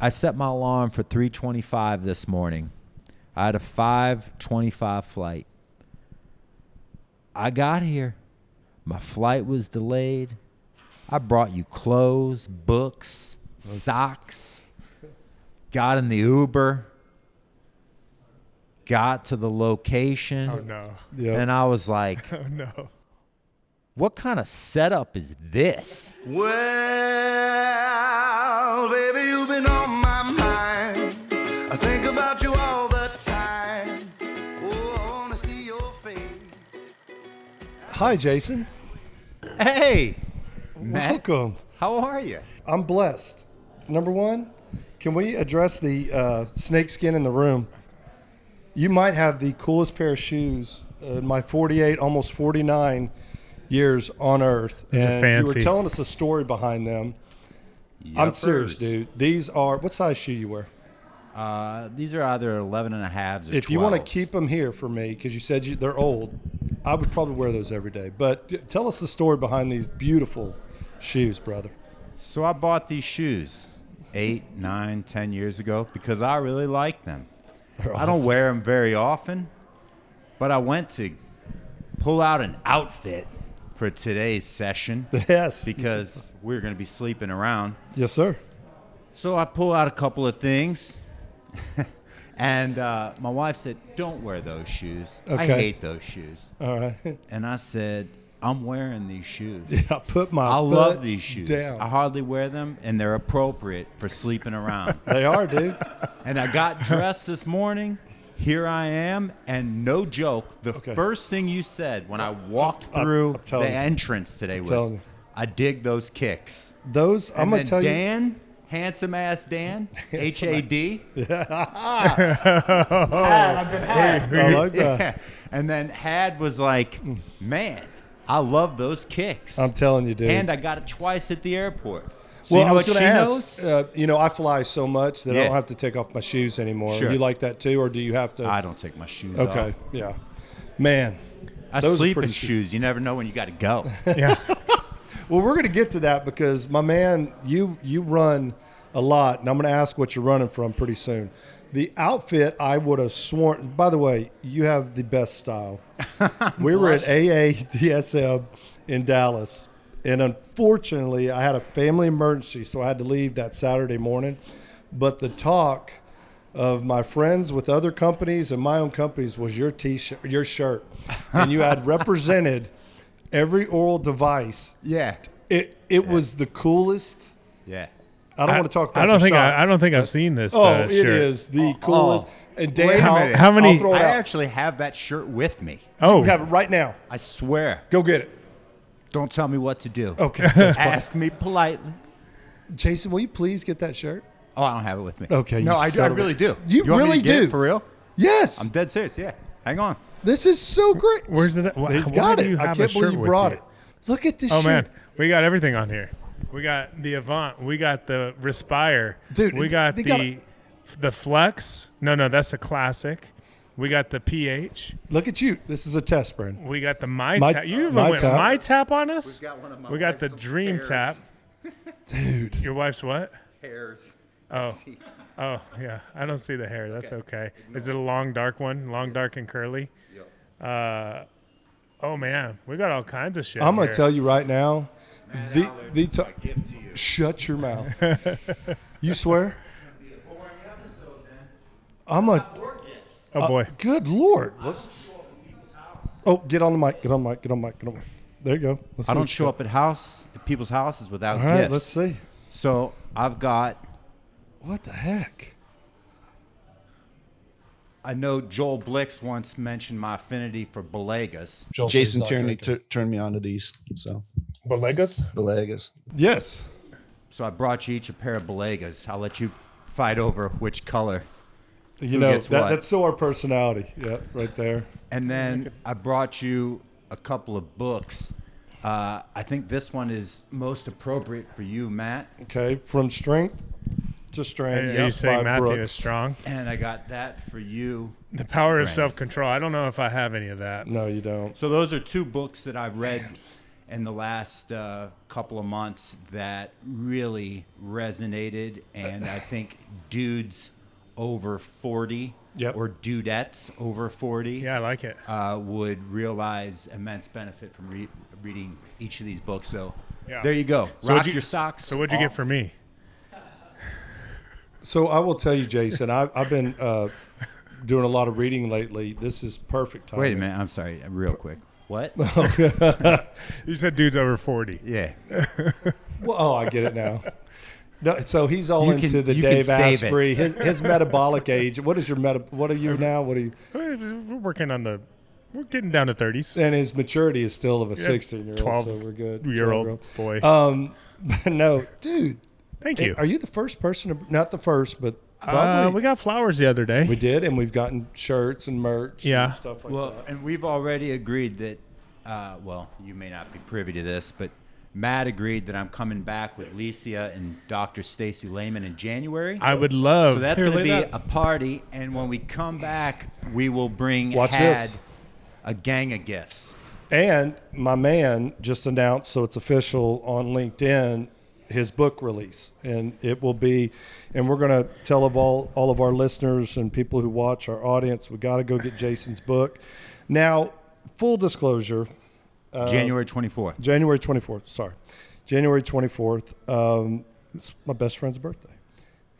I set my alarm for 3:25 this morning. I had a 5:25 flight. I got here. My flight was delayed. I brought you clothes, books, socks. Got in the Uber. Got to the location. Oh, no. Yep. And I was like, Oh, no. what kind of setup is this? Well, baby, you've been on my mind. I think about you all the time. Oh, I want to see your face. Hi, Jason. Hey, Matt, Welcome. how are you? I'm blessed. Number one, can we address the snake skin in the room? You might have the coolest pair of shoes in my 48, almost 49 years on Earth. These are and fancy. you were telling us a story behind them. I'm serious, dude. These are, what size shoe you wear? These are either 11 and a halves or If you want to 12s. keep them here for me, because you said they're old, I would probably wear those every day. But tell us the story behind these beautiful shoes, brother. So I bought these shoes 8, 9, 10 years ago because I really like them. They're I don't awesome. wear them very often, but I went to pull out an outfit for today's session Yes. because we're going to be sleeping around. Yes, sir. So I pull out a couple of things, and my wife said, don't wear those shoes. I Okay. hate those shoes. All right. And I said, I'm wearing these shoes. I put my I foot love these shoes. down. I hardly wear them, and they're appropriate for sleeping around. They are, dude. And I got dressed this morning. Here I am, and no joke, the Okay. first thing you said when I walked through I'm telling the you. entrance today was, telling you. I dig those kicks. Those, And I'm going then to tell you. Dan, handsome ass Dan, H-A-D. I like that. And then Had was like, man, I love those kicks. I'm telling you, dude. And I got it twice at the airport. So well, you know I was what going she to knows? ask, I fly so much that I Yeah. don't have to take off my shoes anymore. Sure. You like that too, or do you have to? I don't take my shoes off. Okay, yeah. Man, I those are sleep in pretty shoes. You never know when you got to go. Yeah. well, we're going to get to that because, my man, you run a lot, and I'm going to ask what you're running from pretty soon. The outfit, I would have sworn, by the way, you have the best style. We were at AADSM in Dallas, and unfortunately, I had a family emergency, so I had to leave that Saturday morning. But the talk of my friends with other companies and my own companies was your T-shirt, your shirt, and you had represented every oral device. Yeah. It was the coolest. Yeah. I don't want to talk about. I don't your think socks. I don't think I've seen this. Oh, shirt. it is the coolest. And Dan, Wait a minute. How many- I'll throw it I out. actually have that shirt with me. Oh, We have it right now. I swear. Go get it. Don't tell me what to do. Okay. That's fine. Ask me politely. Jason, will you please get that shirt? Oh, I don't have it with me. Okay, No, you I son of a- really do. You want me really to get do. it for real? Yes. I'm dead serious. Yeah. Hang on. This is so great. Where's it at? He's Why got do it. you I have a can't believe shirt you with brought you? it. Look at this oh shirt. man, we got everything on here. We got the Avant. We got the Respire. Dude, we got they the got Flex. No, that's a classic. We got the PH. Look at you. This is a test, Brandon. We got the My My- Tap. You even My went Tap. My Tap on us? One We got the Dream Tap. Dude. Your wife's what? Hairs. Oh, yeah. I don't see the hair. That's okay. Is it a long, dark one? Long, dark, and curly? Oh, man. We got all kinds of shit I'm going here. to tell you right now. The gift to you. Shut your mouth. You swear? I'm a. Oh, boy. Good Lord. Oh, get on the mic. Get on the mic. Get on the mic. Get on the mic. There you go. Let's see I don't what show you up at people's houses without got. All right, gifts. let's see. So I've got. What the heck? I know Joel Blix once mentioned my affinity for Balegas. Jason Tierney turned me on to these. So Balegas? Balegas. Yes. So I brought you each a pair of Balegas. I'll let you fight over which color. You Who know, gets what? that's so our personality. Yeah, right there. And then I brought you a couple of books. I think this one is most appropriate for you, Matt. Okay, from strength to strength. Are you saying by Matthew Brooks. is strong? And I got that for you. The Power of Brandon. Self-Control. I don't know if I have any of that. No, you don't. So those are two books that I've read. in the last couple of months that really resonated, and I think dudes over 40 Yep. or dudettes over 40 Yeah, I like it. would realize immense benefit from reading each of these books. So Yeah. there you go. So Rock your socks. So what'd you get for me? So I will tell you, Jason, I've been doing a lot of reading lately. This is perfect time. Wait a minute. I'm sorry. Real quick. What? You said dudes over 40. Yeah. Well, oh, I get it now. No, so he's all You into can- the you can Dave save it. Asprey. His metabolic age. What is your What are you now? What are you? We're working on we're getting down to 30s. And his maturity is still of a Yeah, 16-year-old. 12 So we're good. Year-old boy. But no, dude. Thank you. Are you the first person? Not the first, but probably. We got flowers the other day. We did, and we've gotten shirts and merch Yeah. and stuff like Well, that. and we've already agreed that, well, you may not be privy to this, but Matt agreed that I'm coming back with Licia and Dr. Stacy Lehman in January. I would love. So that's Here, going to lay be that- a party, and when we come back, we will bring Watch Had this. a gang of gifts. And my man just announced, so it's official on LinkedIn, his book release. And it will be, and we're going to tell all of our listeners and people who watch our audience, we got to go get Jason's book. Now, full disclosure. January 24th. January 24th, sorry. January 24th. It's my best friend's birthday.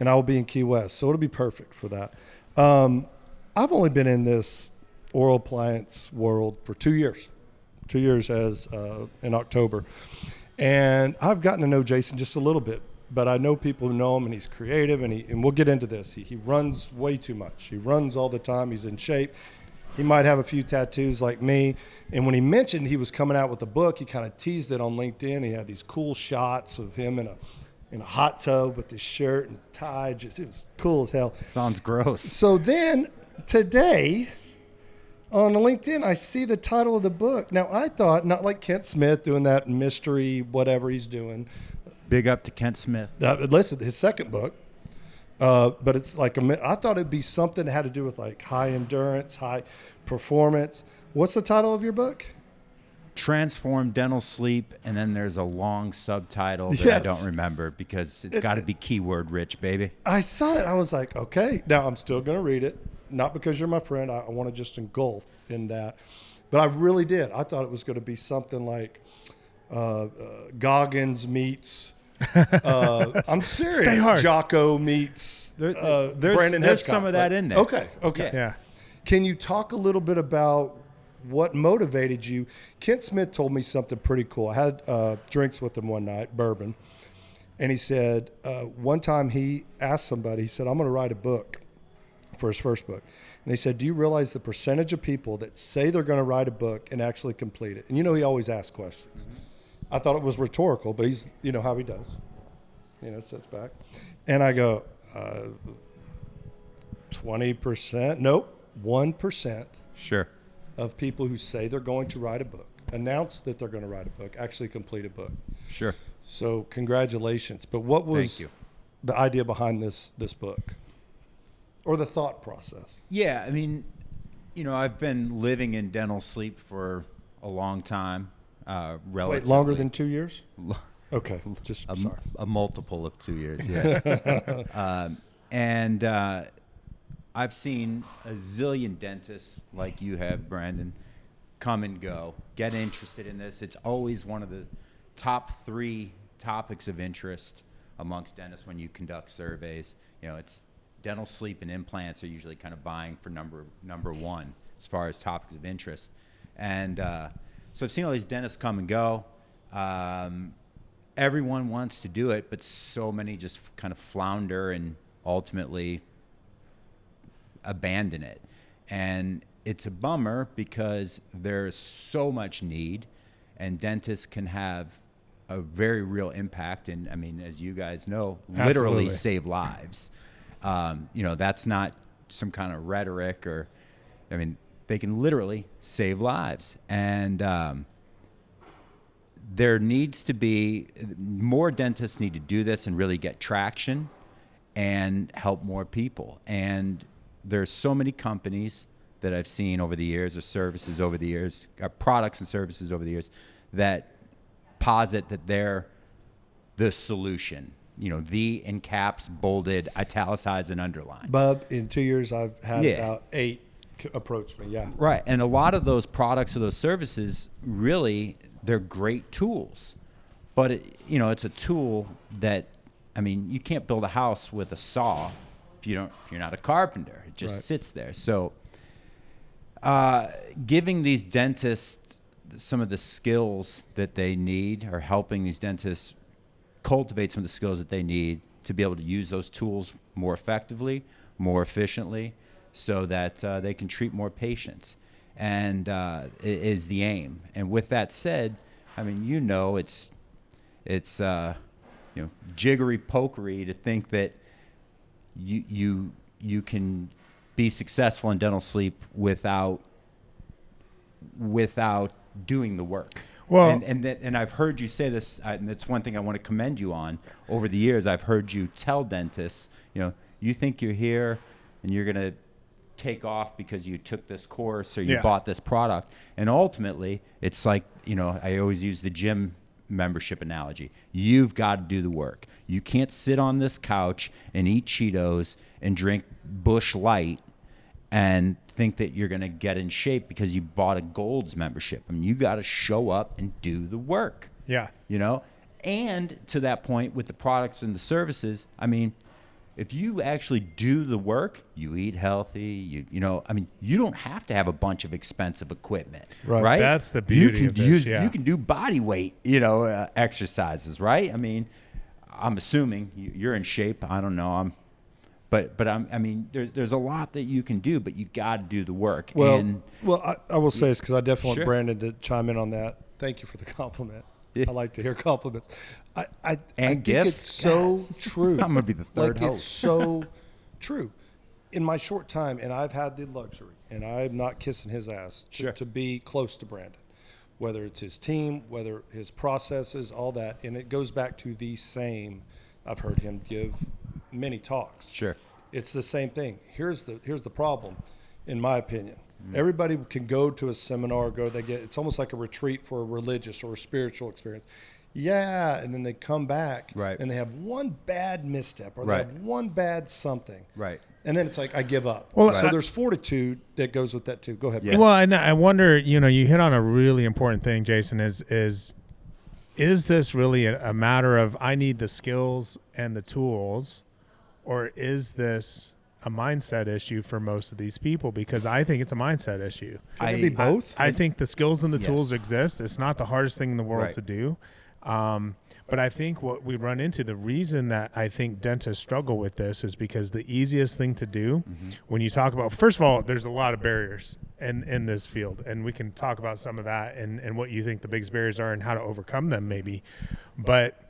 And I will be in Key West, so it'll be perfect for that. I've only been in this oral appliance world for 2 years. 2 years as in October. And I've gotten to know Jason just a little bit, but I know people who know him, and he's creative, and we'll get into this. He runs way too much. He runs all the time. He's in shape. He might have a few tattoos like me. And when he mentioned he was coming out with a book, he kind of teased it on LinkedIn. He had these cool shots of him in a hot tub with his shirt and tie. Just, it was cool as hell. Sounds gross. So then today on LinkedIn, I see the title of the book. Now, I thought, not like Kent Smith doing that mystery, whatever he's doing. Big up to Kent Smith. Listen, his second book. But it's like, I thought it'd be something that had to do with like high endurance, high performance. What's the title of your book? Transform Dental Sleep, and then there's a long subtitle that I Yes. don't remember because it's got to be keyword rich, baby. I saw it. I was like, okay. Now, I'm still going to read it. Not because you're my friend. I want to just engulf in that. But I really did. I thought it was going to be something like Goggins meets... I'm serious. Stay hard. Jocko meets There's Brandon there's Hitchcock. some of that in there. Okay. Yeah. Can you talk a little bit about what motivated you? Kent Smith told me something pretty cool. I had drinks with him one night, bourbon, and he said one time he asked somebody, he said, I'm going to write a book for his first book. And they said, do you realize the percentage of people that say they're going to write a book and actually complete it? And you know, he always asks questions. Mm-hmm. I thought it was rhetorical, but he's, you know how he does, sits back. And I go, 20%, nope, 1% Sure. of people who say they're going to write a book, announce that they're going to write a book, actually complete a book. Sure. So congratulations. But what was Thank you. the idea behind this book, or the thought process? Yeah, I mean, I've been living in dental sleep for a long time. Relatively. Wait, longer than 2 years? Okay, just sorry. A multiple of 2 years, yeah. And I've seen a zillion dentists like you have, Brandon, come and go, get interested in this. It's always one of the top 3 topics of interest amongst dentists when you conduct surveys. It's dental sleep and implants are usually kind of vying for number one as far as topics of interest. And so I've seen all these dentists come and go. Everyone wants to do it, but so many just kind of flounder and ultimately abandon it. And it's a bummer because there's so much need, and dentists can have a very real impact. And I mean, as you guys know, literally Absolutely. save lives. That's not some kind of rhetoric they can literally save lives. And there needs to be more dentists need to do this and really get traction and help more people. And there's so many companies that I've seen over the years, or services over the years, products and services over the years, that posit that they're the solution. The in caps, bolded, italicized, and underlined. Bub, in 2 years, I've had about 8 approach me. Yeah. Right. And a lot of those products or those services, really, they're great tools. But, it's a tool that, you can't build a house with a saw if you're not a carpenter. It just sits there. So giving these dentists some of the skills that they need, or helping these dentists cultivate some of the skills that they need to be able to use those tools more effectively, more efficiently, so that they can treat more patients, and is the aim. And with that said, it's jiggery pokery to think that you can be successful in dental sleep without doing the work. Well, and I've heard you say this, and that's one thing I want to commend you on. Over the years, I've heard you tell dentists, you think you're here and you're going to take off because you took this course or you bought this product. And ultimately, it's like, I always use the gym membership analogy. You've got to do the work. You can't sit on this couch and eat Cheetos and drink Busch Light and think that you're going to get in shape because you bought a Gold's membership. You got to show up and do the work. Yeah. And to that point with the products and the services, if you actually do the work, you eat healthy, you don't have to have a bunch of expensive equipment, right? That's the beauty of this, You can do body weight, exercises, right? I'm assuming you're in shape. I don't know. But there's a lot that you can do, but you got to do the work. Well, I will say this because I definitely want Brandon to chime in on that. Thank you for the compliment. Yeah. I like to hear compliments. I think gifts. it's so true. I'm gonna be the third host. It's so true. In my short time, and I've had the luxury, and I'm not kissing his ass, to be close to Brandon, whether it's his team, whether his processes, all that. And it goes back to the same. I've heard him give many talks. Sure. It's the same thing. Here's the problem, in my opinion. Everybody can go to a seminar, it's almost like a retreat for a religious or a spiritual experience. Yeah, and then they come back and they have one bad misstep or they have one bad something. Right. And then it's like, I give up. Well, so there's fortitude that goes with that too. Go ahead. Yes. Well, I wonder, you hit on a really important thing, Jason, is this really a matter of I need the skills and the tools, or is this a mindset issue for most of these people? Because I think it's a mindset issue. Can it be both? I think the skills and the tools exist. It's not the hardest thing in the world to do. But I think what we run into, the reason that I think dentists struggle with this is because the easiest thing to do when you talk about, first of all, there's a lot of barriers in this field, and we can talk about some of that and what you think the biggest barriers are and how to overcome them maybe. But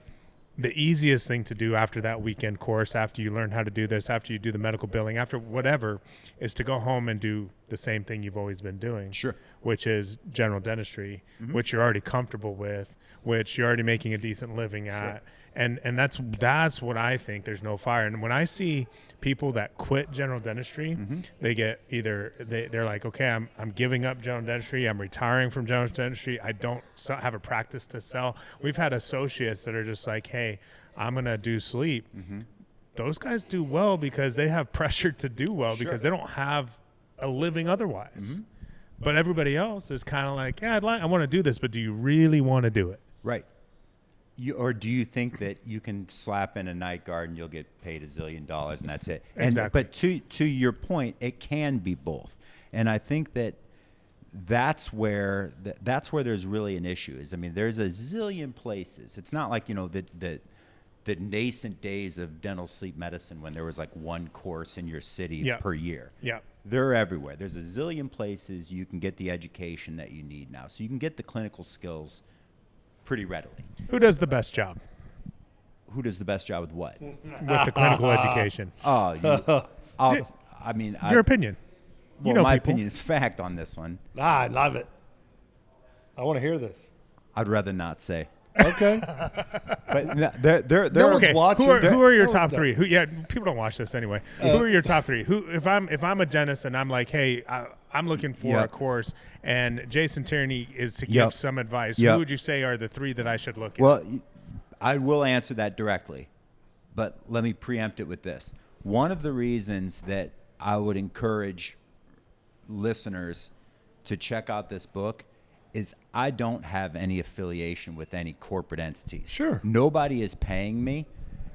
the easiest thing to do after that weekend course, after you learn how to do this, after you do the medical billing, after whatever, is to go home and do the same thing you've always been doing, which is general dentistry, which you're already comfortable with, which you're already making a decent living at. And that's what I think. There's no fire. And when I see people that quit general dentistry, they get they're like, okay, I'm giving up general dentistry. I'm retiring from general dentistry. I don't have a practice to sell. We've had associates that are just like, hey, I'm going to do sleep. Those guys do well because they have pressure to do well because they don't have a living otherwise. But everybody else is kind of like, yeah, I want to do this, but do you really want to do it? Right. Or do you think that you can slap in a night guard and you'll get paid $1 zillion and that's it? Exactly. But to your point, it can be both. And I think that's where there's really an issue. There's a zillion places. It's not like, the nascent days of dental sleep medicine when there was like one course in your city per year. Yeah. They're everywhere. There's a zillion places you can get the education that you need now. So you can get the clinical skills pretty readily. Who does the best job? Who does the best job with what? With the clinical education. Your opinion. My opinion is fact on this one. I love it. I want to hear this. I'd rather not say. Okay. But they're no one's watching. Who are your top three? People don't watch this anyway. Who are your top three? If I'm a dentist and I'm like, hey, I'm looking for Yep. a course, and Jason Tierney is to give Yep. some advice. Yep. Who would you say are the 3 that I should look at? Well, I will answer that directly, but let me preempt it with this. One of the reasons that I would encourage listeners to check out this book is I don't have any affiliation with any corporate entities. Sure. Nobody is paying me.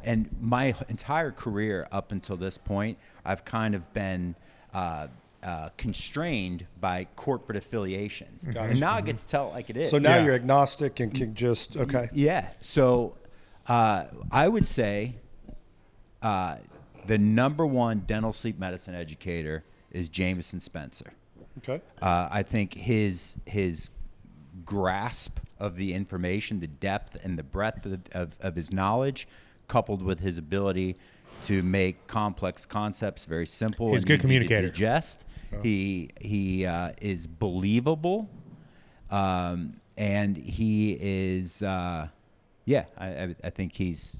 And my entire career up until this point, I've kind of been constrained by corporate affiliations. And now I get to tell it like it is. So now Yeah. you're agnostic and can just, okay. Yeah. So I would say the number one dental sleep medicine educator is Jameson Spencer. Okay. I think his grasp of the information, the depth and the breadth of his knowledge, coupled with his ability to make complex concepts very simple He's a and good easy communicator. to digest. He is believable, and he is I think he's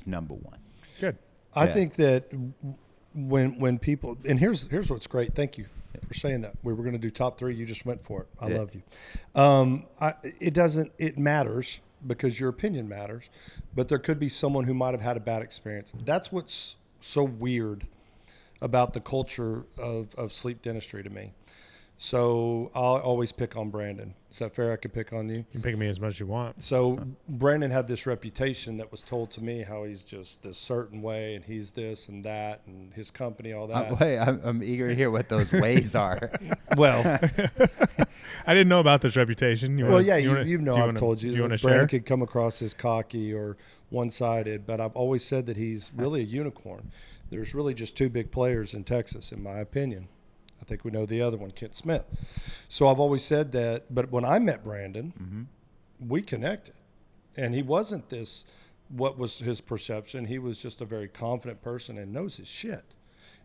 number one. Good. I Yeah. think that when people, and here's what's great. Thank you for saying that. We were going to do top 3. You just went for it. I Yeah. love you. It matters because your opinion matters, but there could be someone who might have had a bad experience. That's what's so weird about the culture of sleep dentistry to me. So I'll always pick on Brandon. Is that fair? I could pick on you. You can pick me as much as you want. So Brandon had this reputation that was told to me how he's just this certain way and he's this and that and his company, all that. Wait, I'm eager to hear what those ways are. Well, I didn't know about this reputation. You well, wanna- yeah, you you, wanna- you know do I've wanna- told you Do you want that to Brandon share? could come across as cocky or one-sided, but I've always said that he's really a unicorn. There's really just 2 big players in Texas, in my opinion. I think we know the other one, Kent Smith. So I've always said that. But when I met Brandon, we connected. And he wasn't this, what was his perception. He was just a very confident person and knows his shit.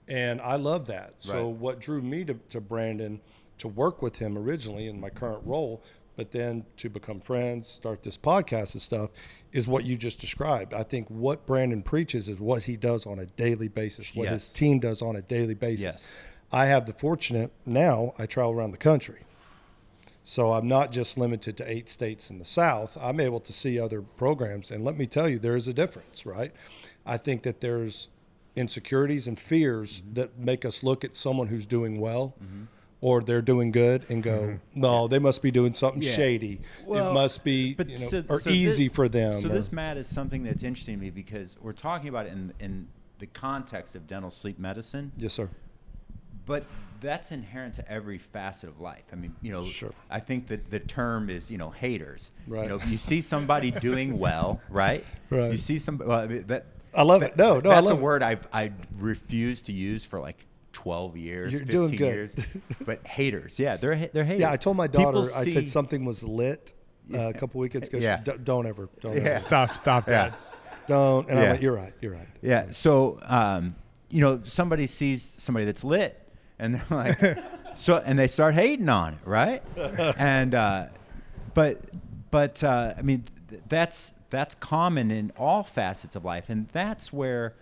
And I love that. So Right. what drew me to Brandon, to work with him originally in my current role, but then to become friends, start this podcast and stuff, is what you just described. I think what Brandon preaches is what he does on a daily basis, what his Yes. team does on a daily basis. Yes. I have the fortunate now I travel around the country. So I'm not just limited to 8 states in the South. I'm able to see other programs. And let me tell you, there is a difference, right? I think that there's insecurities and fears that make us look at someone who's doing well or they're doing good and go, no, they must be doing something Yeah. shady. Well, it must be but or easy this, for them. So or- this, Matt, is something that's interesting to me because we're talking about it in the context of dental sleep medicine. Yes, sir. But that's inherent to every facet of life. I mean, Sure. I think that the term is, haters. Right. You see somebody doing well, right? Right. You see somebody. Well, I mean, I love it. No, I that's love a it. word I refuse to use for like 12 years, You're 15 doing good. years. But haters, yeah, they're haters. Yeah, I told my daughter, People I see- said something was lit a couple weekends ago. Yeah. Don't ever. Yeah. Stop Yeah. that. Don't. And Yeah. I'm like, you're right. Yeah. So, somebody sees somebody that's lit, and they're like, and they start hating on it, right? And, but I mean, that's common in all facets of life, and that's where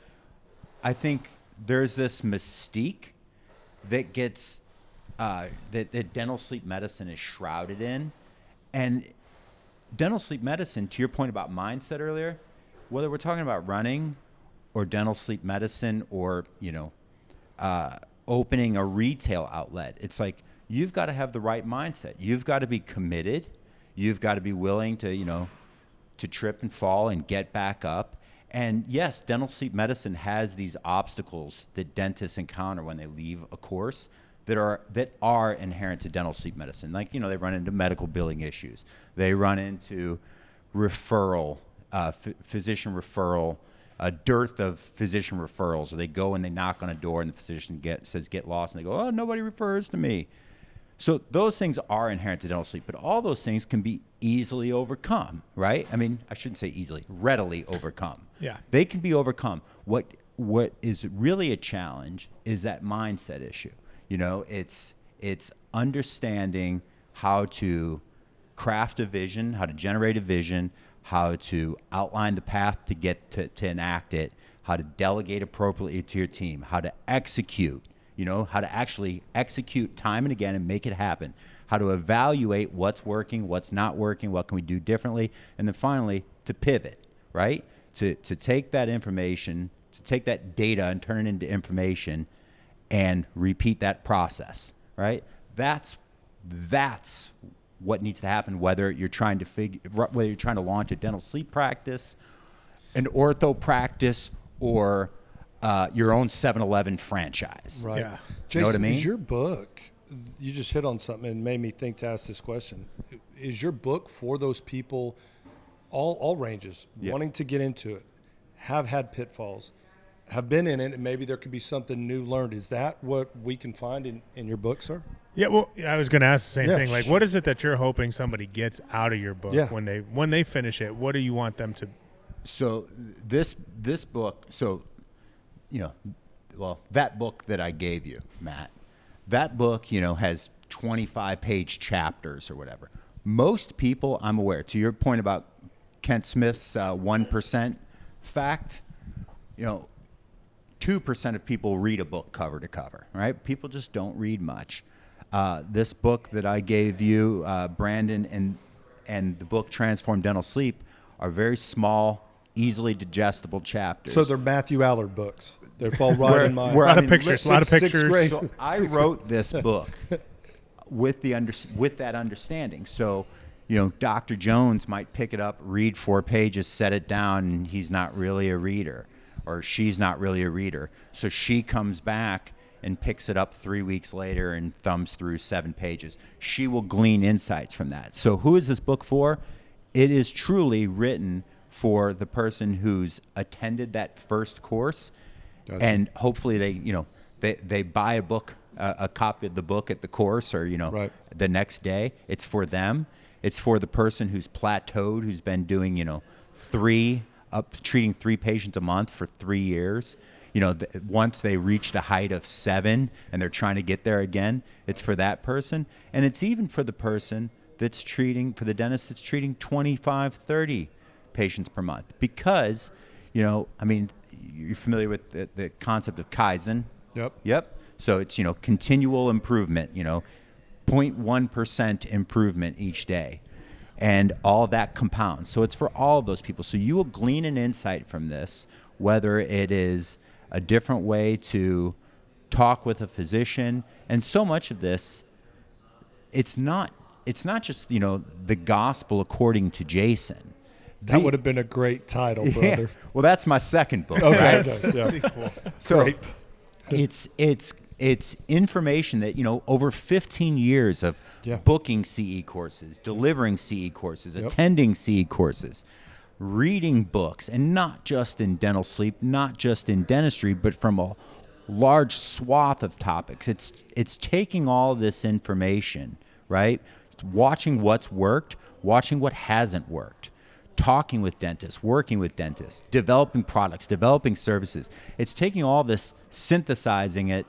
I think there's this mystique that gets that dental sleep medicine is shrouded in, and dental sleep medicine, to your point about mindset earlier, whether we're talking about running or dental sleep medicine or, opening a retail outlet, it's like you've got to have the right mindset. You've got to be committed. You've got to be willing to, to trip and fall and get back up. And yes, dental sleep medicine has these obstacles that dentists encounter when they leave a course that are inherent to dental sleep medicine. Like, they run into medical billing issues. They run into referral, physician referral, a dearth of physician referrals. Or they go and they knock on a door and the physician says, get lost. And they go, oh, nobody refers to me. So those things are inherent to dental sleep, but all those things can be easily overcome, right? I mean, I shouldn't say easily, readily overcome. Yeah. They can be overcome. What is really a challenge is that mindset issue. It's understanding how to craft a vision, how to generate a vision, how to outline the path to get to enact it, how to delegate appropriately to your team, how to execute how to actually execute time and again and make it happen, how to evaluate what's working, what's not working, what can we do differently, and then finally to pivot, right? To take that information, to take that data and turn it into information and repeat that process, right? That's what needs to happen, whether you're trying to launch a dental sleep practice, an ortho practice, or your own 7-Eleven franchise. Right. Yeah. Jason, You know what I mean? is your book, you just hit on something and made me think to ask this question. Is your book for those people, all ranges, wanting to get into it, have had pitfalls, have been in it, and maybe there could be something new learned? Is that what we can find in your book, sir? Yeah, well, I was going to ask the same thing. Like, what is it that you're hoping somebody gets out of your book when they finish it? What do you want them to? So this book, that book that I gave you, Matt, that book, has 25-page chapters or whatever. Most people, I'm aware, to your point about Kent Smith's 1% fact, 2% of people read a book cover to cover, right? People just don't read much. This book that I gave you, Brandon, and the book Transform Dental Sleep are very small, easily digestible chapters. So they're Matthew Allard books. They fall right in my... A lot of pictures. So I wrote this book with that understanding. So, Dr. Jones might pick it up, read 4 pages, set it down, and he's not really a reader, or she's not really a reader. So she comes back and picks it up 3 weeks later and thumbs through 7 pages. She will glean insights from that. So who is this book for? It is truly written for the person who's attended that first course. Gotcha. And hopefully they buy a copy of the book at the course, or the next day. It's for them. It's for the person who's plateaued, who's been doing treating 3 patients a month for 3 years. Once they reached a height of 7 and they're trying to get there again, it's for that person. And it's even for the person for the dentist that's treating 25, 30 patients per month. Because, you're familiar with the concept of Kaizen. Yep. So it's, continual improvement, 0.1% improvement each day. And all that compounds. So it's for all of those people. So you will glean an insight from this, whether it is a different way to talk with a physician. And so much of this, it's not just, the gospel according to Jason. That would have been a great title, brother. Yeah. Well, that's my second book. Okay. Right? Yeah. So Great. it's information that, over 15 years of booking CE courses, delivering CE courses, attending CE courses, reading books, and not just in dental sleep, not just in dentistry, but from a large swath of topics. It's taking all this information, right? It's watching what's worked, watching what hasn't worked, talking with dentists, working with dentists, developing products, developing services. It's taking all this, synthesizing it,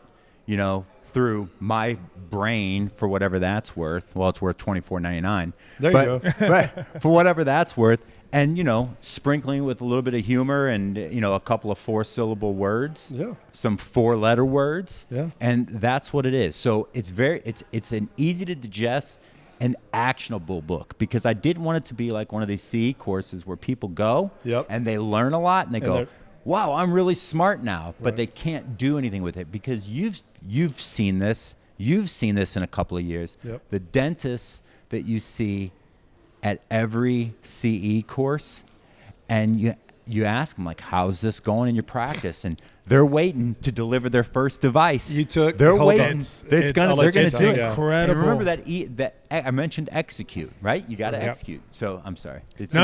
through my brain for whatever that's worth. Well, it's worth $24.99. There you go. Right, for whatever that's worth. And, sprinkling with a little bit of humor and, a couple of 4-syllable words, some 4-letter words. Yeah. And that's what it is. So it's an easy to digest and actionable book, because I didn't want it to be like one of these CE courses where people go and they learn a lot and they go, wow, I'm really smart now, but they can't do anything with it, because you've seen this. You've seen this in a couple of years. The dentists that you see at every CE course, and you ask them, like, how's this going in your practice? And they're waiting to deliver their first device. They're waiting. They're going to do it. Incredible. And remember that I mentioned execute, right? You got to execute. So I'm sorry. It's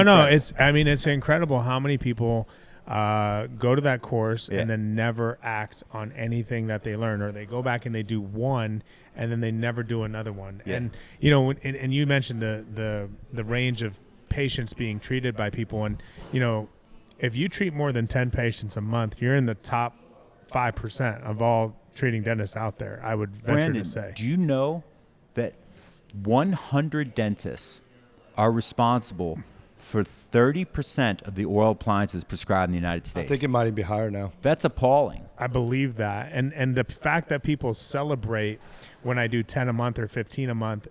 incredible how many people go to that course and then never act on anything that they learn, or they go back and they do one and then they never do another one. And and you mentioned the range of patients being treated by people, and if you treat more than 10 patients a month, you're in the top 5% of all treating dentists out there, I would venture to say. Do you know that 100 dentists are responsible for 30% of the oral appliances prescribed in the United I States. think it might even be higher now. That's appalling. I believe that. And the fact that people celebrate when I do 10 a month or 15 a month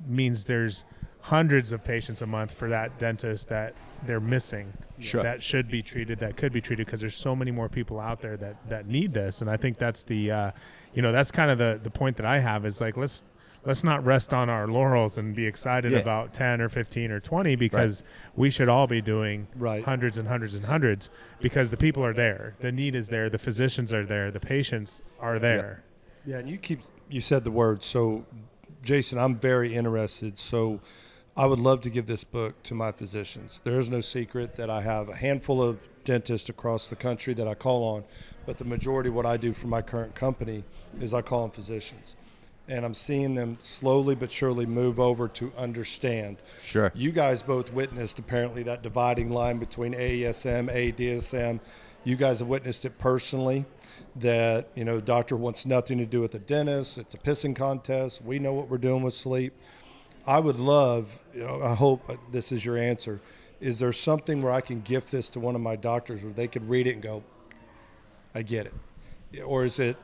means there's hundreds of patients a month for that dentist that they're missing. Sure. That should be treated, that could be treated, because there's so many more people out there that need this. And I think that's the, that's kind of the point that I have is like, let's not rest on our laurels and be excited about 10 or 15 or 20, because we should all be doing hundreds and hundreds and hundreds, because the people are there. The need is there. The physicians are there. The patients are there. Yeah, and you said the word. So, Jason, I'm very interested. So I would love to give this book to my physicians. There is no secret that I have a handful of dentists across the country that I call on, but the majority of what I do for my current company is I call on physicians. And I'm seeing them slowly but surely move over to understand. Sure. You guys both witnessed apparently that dividing line between AESM, ADSM. You guys have witnessed it personally, that, the doctor wants nothing to do with the dentist. It's a pissing contest. We know what we're doing with sleep. I would love, I hope this is your answer. Is there something where I can gift this to one of my doctors where they could read it and go, I get it? Or is it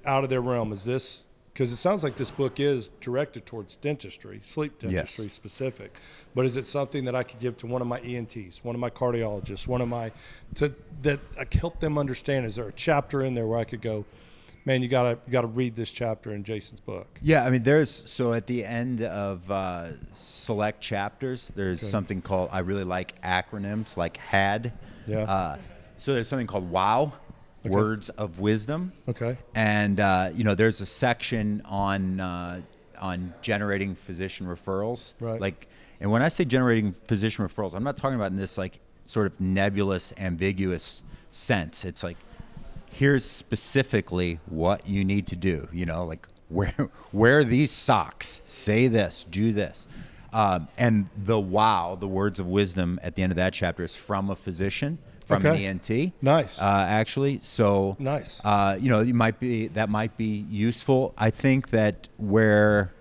out of their realm? Is this, because it sounds like this book is directed towards dentistry, sleep dentistry specific, but is it something that I could give to one of my ENTs, one of my cardiologists, that I could help them understand? Is there a chapter in there where I could go, man, you gotta read this chapter in Jason's book? Yeah, I mean, so at the end of select chapters, there's something called, I really like acronyms like HAD. Yeah. So there's something called WOW. Okay. Words of wisdom. Okay. And there's a section on generating physician referrals. Right. And when I say generating physician referrals, I'm not talking about in this sort of nebulous, ambiguous sense. It's like, here's specifically what you need to do. Wear these socks, say this, do this. And the WOW, the words of wisdom at the end of that chapter, is from a physician. From an ENT. Nice. Actually. So nice. That might be useful. I think that where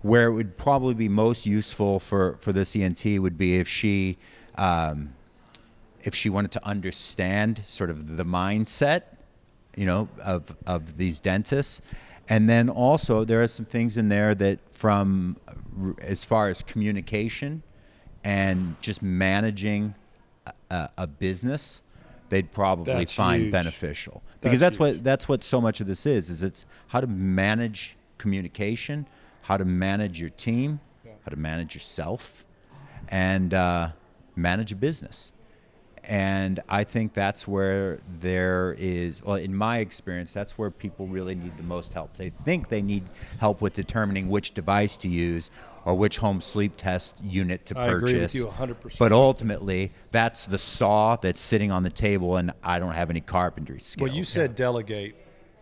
it would probably be most useful for this ENT would be if she wanted to understand sort of the mindset, of these dentists. And then also there are some things in there that as far as communication and just managing a business, they'd probably find beneficial, because that's what so much of this is it's how to manage communication, how to manage your team, how to manage yourself, and manage a business. And I think that's where in my experience, that's where people really need the most help. They think they need help with determining which device to use or which home sleep test unit to purchase. I agree with you 100%. But ultimately, that's the saw that's sitting on the table, and I don't have any carpentry skills. Well, you said delegate.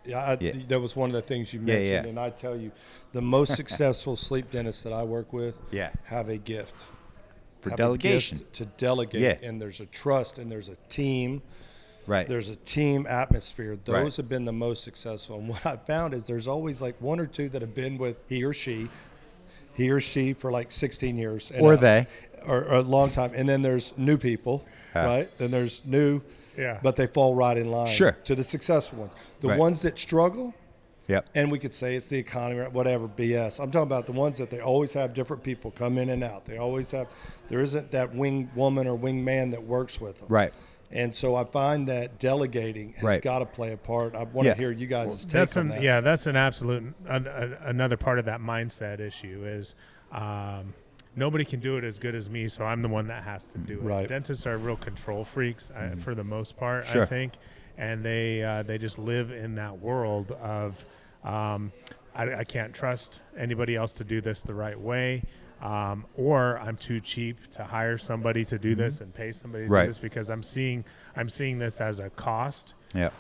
That was one of the things you mentioned. And I tell you, the most successful sleep dentists that I work with have a gift. For delegation. To delegate. And there's a trust, and there's a team. Right. There's a team atmosphere. Those have been the most successful. And what I found is there's always one or two that have been with he or she for 16 years. Or they. Or a long time. And then there's new people, right? Then there's new, but they fall right in line to the successful ones. The ones that struggle, and we could say it's the economy or whatever, BS. I'm talking about the ones that they always have different people come in and out. They always have, there isn't that wing woman or wing man that works with them. Right. And so I find that delegating has got to play a part. I want to hear you guys' take on that. Yeah, that's an absolute another part of that mindset issue is nobody can do it as good as me, so I'm the one that has to do it. Right. Dentists are real control freaks for the most part, I think, and they just live in that world of I can't trust anybody else to do this the right way. Or I'm too cheap to hire somebody to do this and pay somebody to do this, because I'm seeing this as a cost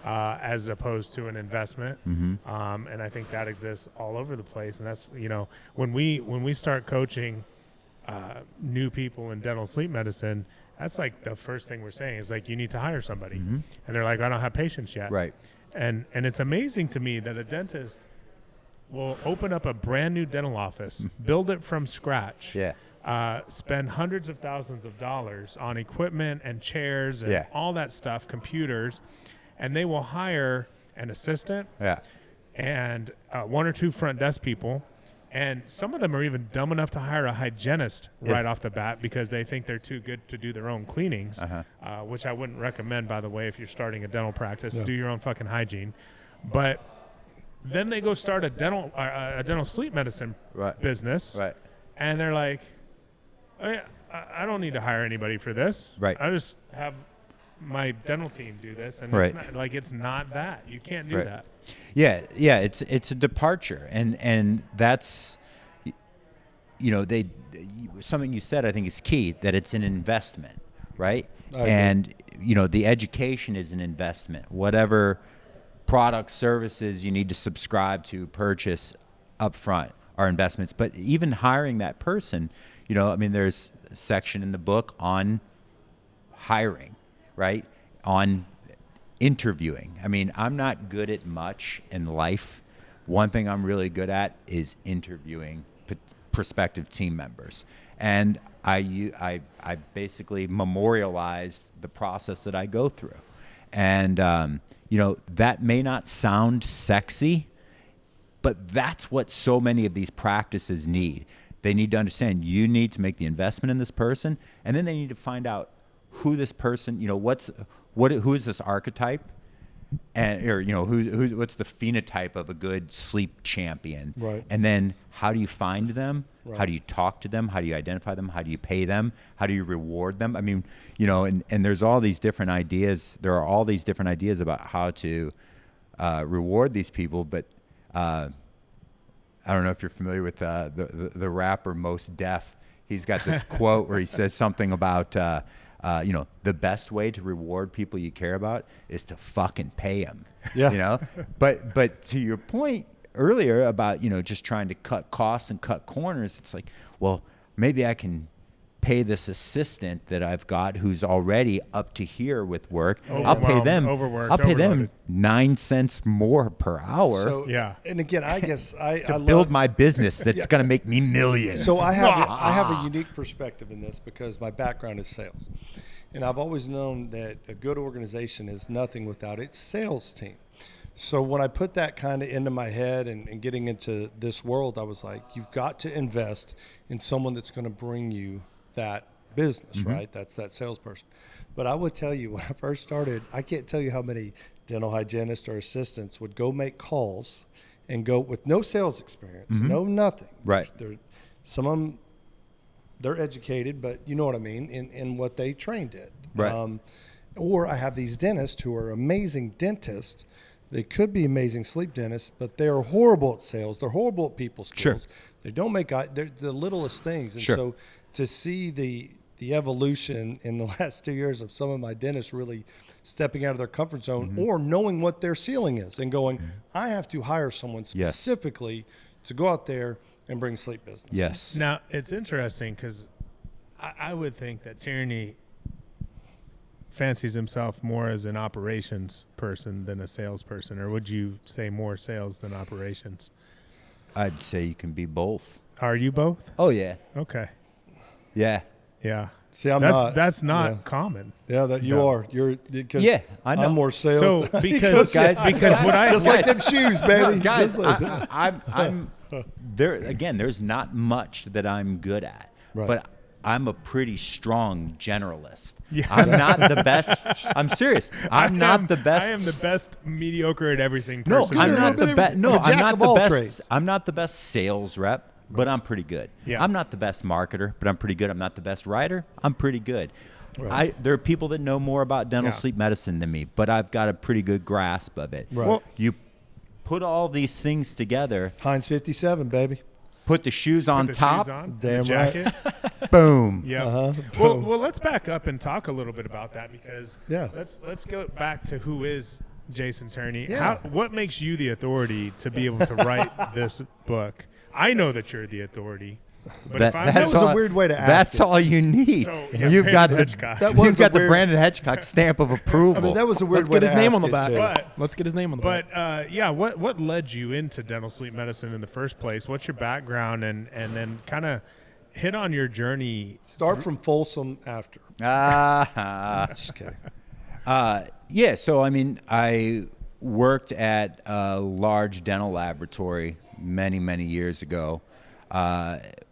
as opposed to an investment. And I think that exists all over the place. And that's, when we start coaching new people in dental sleep medicine, that's the first thing we're saying is you need to hire somebody. And they're like, I don't have patients yet. Right. And it's amazing to me that a dentist will open up a brand new dental office, build it from scratch spend hundreds of thousands of dollars on equipment and chairs and all that stuff, computers, and they will hire an assistant and 1 or 2 front desk people. And some of them are even dumb enough to hire a hygienist right off the bat because they think they're too good to do their own cleanings, which I wouldn't recommend, by the way, if you're starting a dental practice. Do your own fucking hygiene. But then they go start a dental sleep medicine business, and they're like, I don't need to hire anybody for this. I just have my dental team do this, and it's not that. You can't do that. Yeah, it's a departure, and that's, something you said I think is key, that it's an investment, right? And the education is an investment. Whatever products, services you need to subscribe to, purchase up front are investments. But even hiring that person, there's a section in the book on hiring, right? On interviewing. I'm not good at much in life. One thing I'm really good at is interviewing prospective team members. And I basically memorialized the process that I go through. And, that may not sound sexy, but that's what so many of these practices need. They need to understand you need to make the investment in this person, and then they need to find out who this person, who is this archetype, and what's the phenotype of a good sleep champion, right? And then how do you find them? Right. How do you talk to them? How do you identify them? How do you pay them? How do you reward them? And there's all these different ideas. There are all these different ideas about how to reward these people, but I don't know if you're familiar with the rapper Mos Def. He's got this quote where he says something about the best way to reward people you care about is to fucking pay them. Yeah. But to your point earlier about, just trying to cut costs and cut corners, it's like, well, maybe I can pay this assistant that I've got who's already up to here with work. I'll pay them 9 cents more per hour. So, and again, I guess I build my business that's going to make me millions. So I have a unique perspective in this because my background is sales. And I've always known that a good organization is nothing without its sales team. So when I put that kind of into my head and getting into this world, I was like, you've got to invest in someone that's going to bring you that business, right? That's that salesperson. But I would tell you, when I first started, I can't tell you how many dental hygienists or assistants would go make calls and go with no sales experience, no nothing. Right. Some of them, they're educated, but you know what I mean, in what they trained at. Right. Or I have these dentists who are amazing dentists. They could be amazing sleep dentists, but they are horrible at sales. They're horrible at people skills. Sure. They don't make they're the littlest things. And so to see the evolution in the last 2 years of some of my dentists really stepping out of their comfort zone or knowing what their ceiling is and going, I have to hire someone specifically to go out there and bring sleep business. Yes. Now, it's interesting because I would think that Tierney fancies himself more as an operations person than a salesperson, or would you say more sales than operations? I'd say you can be both. Are you both? Oh, yeah. Okay. Yeah. Yeah. See, that's not common. Yeah, that you are. You're because I know. I'm more sales. So because what I just like them shoes, baby. Guys, I'm there again. There's not much that I'm good at, but I'm a pretty strong generalist. Yeah. I'm not the best. I'm serious. I'm not the best. I am the best mediocre at everything No, person. I'm not the best. No, I'm not the best. Trades. I'm not the best sales rep, but I'm pretty good. Yeah. I'm not the best marketer, but I'm pretty good. I'm not the best writer. I'm pretty good. Right. There are people that know more about dental sleep medicine than me, but I've got a pretty good grasp of it. Right. Well, you put all these things together. Heinz 57, baby. Put the shoes on top. Damn the jacket. Boom. Yeah. Well, let's back up and talk a little bit about that because let's go back to who is Jason Tierney. Yeah. What makes you the authority to be able to write this book? I know that you're the authority. But that was a weird way to ask. That's all you need. So, you've got the Brandon Hedgecock stamp of approval. I mean, that was a weird way to ask. Let's get his name on the back. Let's get his name on the back. But what led you into dental sleep medicine in the first place? What's your background, and then kind of hit on your journey. Start from Folsom after. Just kidding. Yeah, so I mean, I worked at a large dental laboratory many years ago,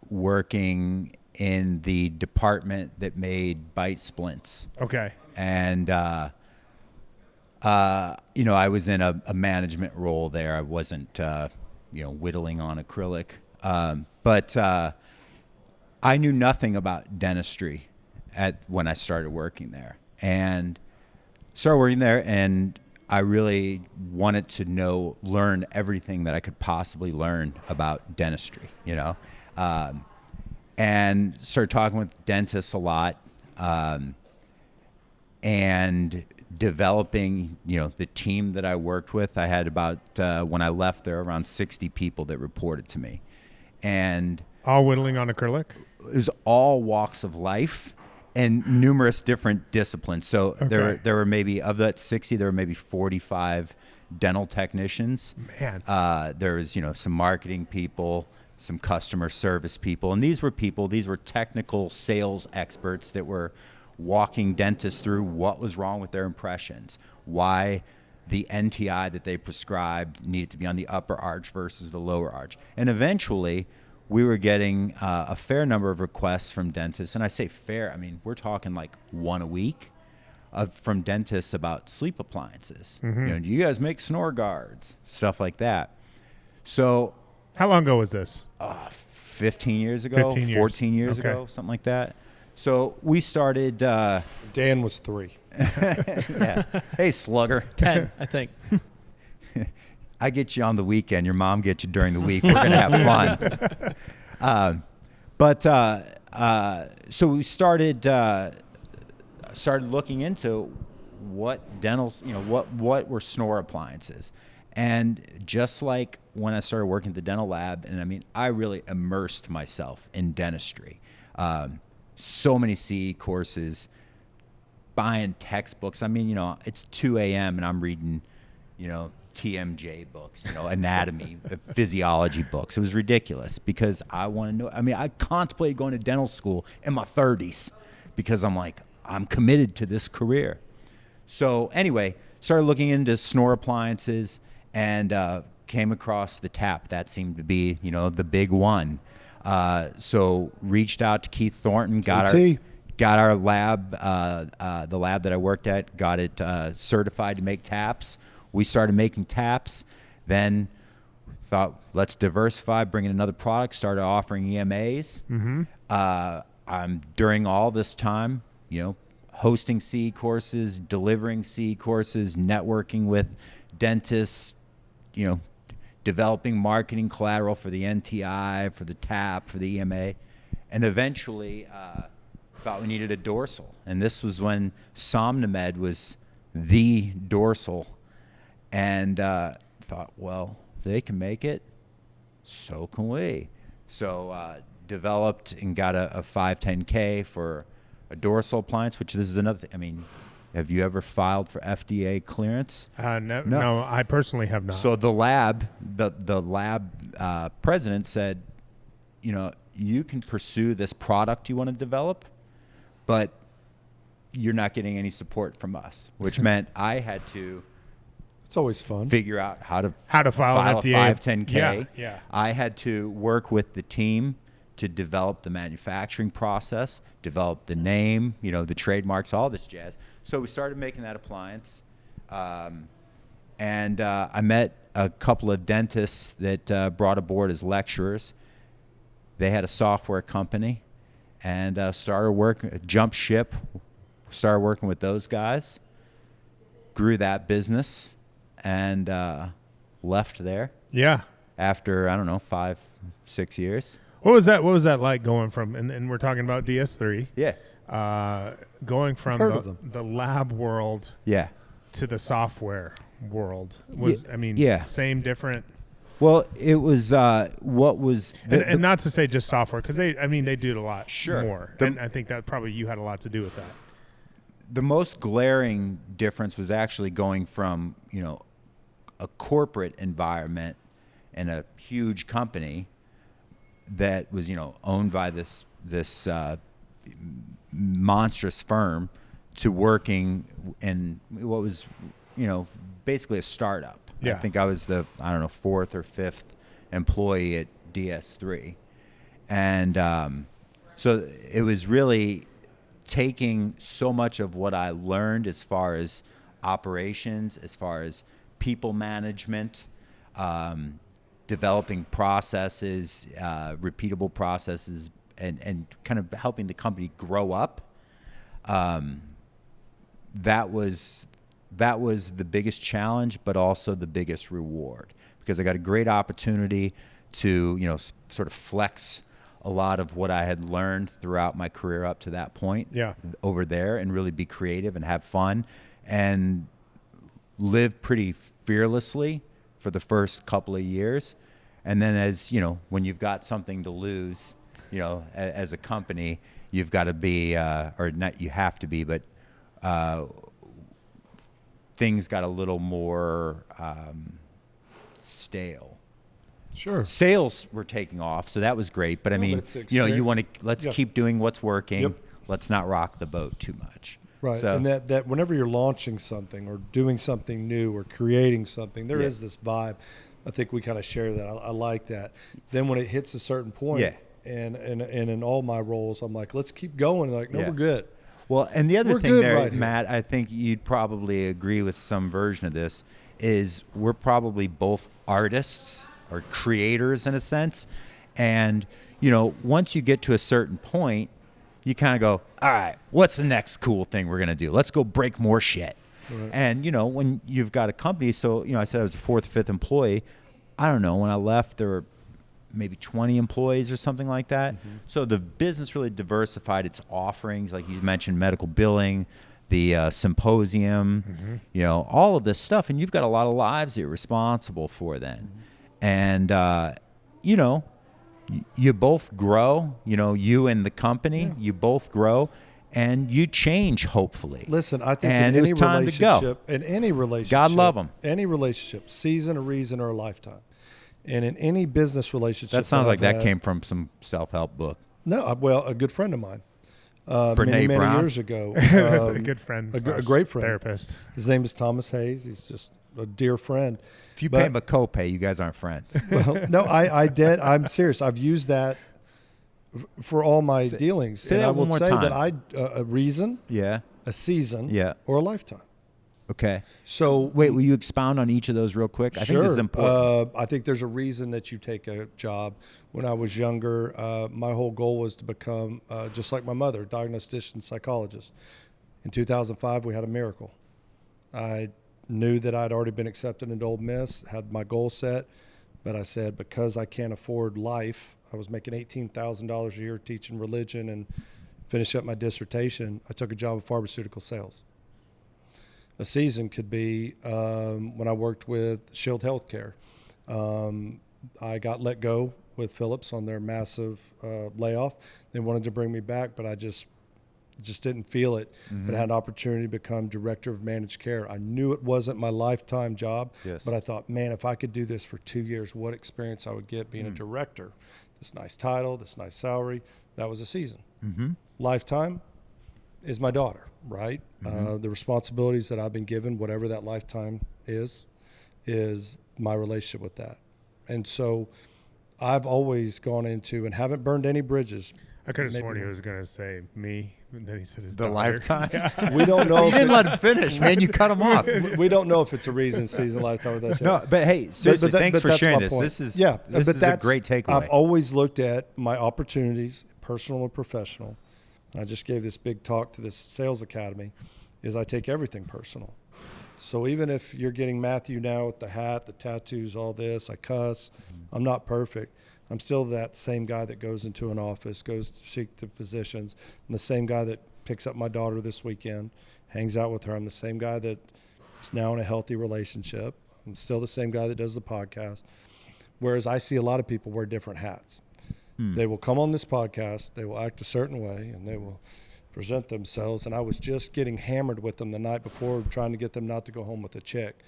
working in the department that made bite splints. Okay. And, I was in a management role there. I wasn't, whittling on acrylic. But I knew nothing about dentistry when I started working there. And started working there, and I really wanted to learn everything that I could possibly learn about dentistry, and started talking with dentists a lot, and developing, the team that I worked with. I had about, when I left there, around 60 people that reported to me. And all whittling on acrylic? It was all walks of life and numerous different disciplines. So there were maybe, of that 60, there were maybe 45 dental technicians. Man. There was, some marketing people, some customer service people. And these were technical sales experts that were walking dentists through what was wrong with their impressions, why the NTI that they prescribed needed to be on the upper arch versus the lower arch. And eventually, we were getting a fair number of requests from dentists. And I say fair, I mean, we're talking like one a week from dentists about sleep appliances. Mm-hmm. Do you guys make snore guards? Stuff like that. So how long ago was this? 15 years ago, 14 years ago, something like that. So we started. Dan was 3. Yeah. Hey, slugger. 10, I think. I get you on the weekend. Your mom gets you during the week. We're going to have fun. So we started looking into what dentals, what were snore appliances. And just like when I started working at the dental lab, and I mean, I really immersed myself in dentistry. So many CE courses, buying textbooks. I mean, it's 2 a.m. and I'm reading, TMJ books, anatomy, physiology books. It was ridiculous because I want to know. I mean, I contemplated going to dental school in my 30s because I'm like, I'm committed to this career. So anyway, started looking into snore appliances and came across the tap. That seemed to be, the big one. So reached out to Keith Thornton, got our lab, the lab that I worked at, got it certified to make taps. We started making taps, then thought, let's diversify, bring in another product, started offering EMAs. Mm-hmm. During all this time, hosting CE courses, delivering CE courses, networking with dentists, developing marketing collateral for the NTI, for the TAP, for the EMA, and eventually thought we needed a dorsal. And this was when Somnomed was the dorsal. And thought, well, they can make it, so can we. So developed and got a 510K for a dorsal appliance, which this is another thing. I mean, have you ever filed for FDA clearance? No, I personally have not. So the lab president said, you can pursue this product you want to develop, but you're not getting any support from us, which meant I had to. It's always fun. Figure out how to file an a FDA 510K. Yeah. I had to work with the team to develop the manufacturing process, develop the name, the trademarks, all this jazz. So we started making that appliance, and I met a couple of dentists that brought aboard as lecturers. They had a software company, and started working. Jump ship, started working with those guys. Grew that business. And left there. Yeah. After 5-6 years. What was that like going from? And we're talking about DS3. Yeah. Going from the lab world. Yeah. To the software world same, different. Well, it was what was and not to say just software because they did a lot more. And I think that probably you had a lot to do with that. The most glaring difference was actually going from a corporate environment and a huge company that was, owned by this monstrous firm to working in what was, basically a startup. Yeah. I think I was the, fourth or fifth employee at DS3. And so it was really taking so much of what I learned as far as operations, as far as people management, developing processes, repeatable processes, and kind of helping the company grow up. That was the biggest challenge, but also the biggest reward, because I got a great opportunity to, sort of flex a lot of what I had learned throughout my career up to that point over there, and really be creative and have fun and live pretty fearlessly for the first couple of years. And then as, when you've got something to lose, as a company, you've got to be, or not you have to be, but things got a little more stale. Sure. Sales were taking off, so that was great. But I mean, you want to let's keep doing what's working. Yep. Let's not rock the boat too much. Right. So, And that whenever you're launching something or doing something new or creating something, there is this vibe. I think we kind of share that. I like that. Then when it hits a certain point, and in all my roles, I'm like, let's keep going. Like, no, we're good. Well, and the other We're thing good there, right here. Matt, I think you'd probably agree with some version of this, is we're probably both artists or creators in a sense. And, once you get to a certain point, you kind of go, all right, what's the next cool thing we're going to do? Let's go break more shit. Right. And, when you've got a company, so, I said I was the fourth, fifth employee. I don't know. When I left, there were maybe 20 employees or something like that. Mm-hmm. So the business really diversified its offerings. Like you mentioned, medical billing, the symposium, all of this stuff. And you've got a lot of lives that you're responsible for then. Mm-hmm. And, you both grow, you and the company, you both grow, and you change, hopefully. Listen, I think and in it any was time relationship, to go. in any relationship, God love them. Any relationship, season, a reason, or a lifetime. And in any business relationship. That sounds like that came from some self-help book. No, well, a good friend of mine. Many Brown? years ago. A good friend. A great friend. Therapist. His name is Thomas Hayes. He's just a dear friend. If you pay him a copay, you guys aren't friends. Well, no, I did. I'm serious. I've used that for all my dealings. Say and that I one will more say time. that a reason, a season, or a lifetime. Okay. So wait, will you expound on each of those real quick? I think this is important. I think there's a reason that you take a job. When I was younger, my whole goal was to become, just like my mother, diagnostician, psychologist. In 2005, we had a miracle. I knew that I'd already been accepted into Ole Miss, had my goal set, but I said, because I can't afford life, I was making $18,000 a year teaching religion and finished up my dissertation. I took a job in pharmaceutical sales. A season could be when I worked with Shield Healthcare. I got let go with Philips on their massive layoff. They wanted to bring me back, but I just didn't feel it. Mm-hmm. But I had an opportunity to become director of managed care. I knew it wasn't my lifetime job, but I thought, man, if I could do this for 2 years, what experience I would get being a director. This nice title, this nice salary. That was a season. Mm-hmm. Lifetime is my daughter, right? Mm-hmm. The responsibilities that I've been given, whatever that lifetime is my relationship with that. And so I've always gone into and haven't burned any bridges. I could have sworn he was going to say me, and then he said his the daughter. lifetime. Yeah. We don't know. You didn't let him finish, man. You cut him off. We don't know if it's a reason, season, lifetime with that shit. No, but hey, seriously, thanks for that's sharing my this. point. This is but a great takeaway. I've always looked at my opportunities, personal and professional. I just gave this big talk to this sales academy, is I take everything personal. So even if you're getting Matthew now with the hat, the tattoos, all this, I cuss, I'm not perfect. I'm still that same guy that goes into an office, goes to speak to physicians. I'm the same guy that picks up my daughter this weekend, hangs out with her. I'm the same guy that is now in a healthy relationship. I'm still the same guy that does the podcast. Whereas I see a lot of people wear different hats. They will come on this podcast, they will act a certain way, and they will present themselves. And I was just getting hammered with them the night before, trying to get them not to go home with a chick,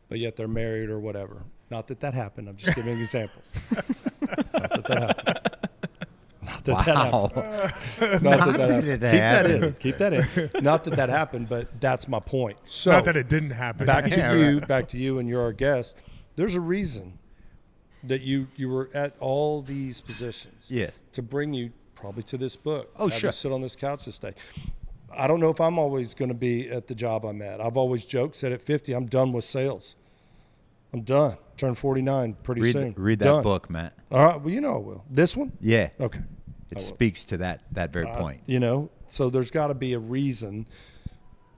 but yet they're married or whatever. Not that happened. I'm just giving examples. Not that happened. that Wow. happened. Not that happened. Keep that in. Not that happened, but that's my point. So Not that it didn't happen. back to you, and you're our guest. There's a reason that you were at all these positions. Yeah. To bring you probably to this book. Oh, have sure. You sit on this couch this day. I don't know if I'm always going to be at the job I'm at. I've always joked, said at 50, I'm done with sales. I'm done. Turn 49 pretty soon. Read that Done. book, Matt. All right. Well, you know I will. This one? Yeah. Okay. It speaks to that very point. You know, so there's got to be a reason,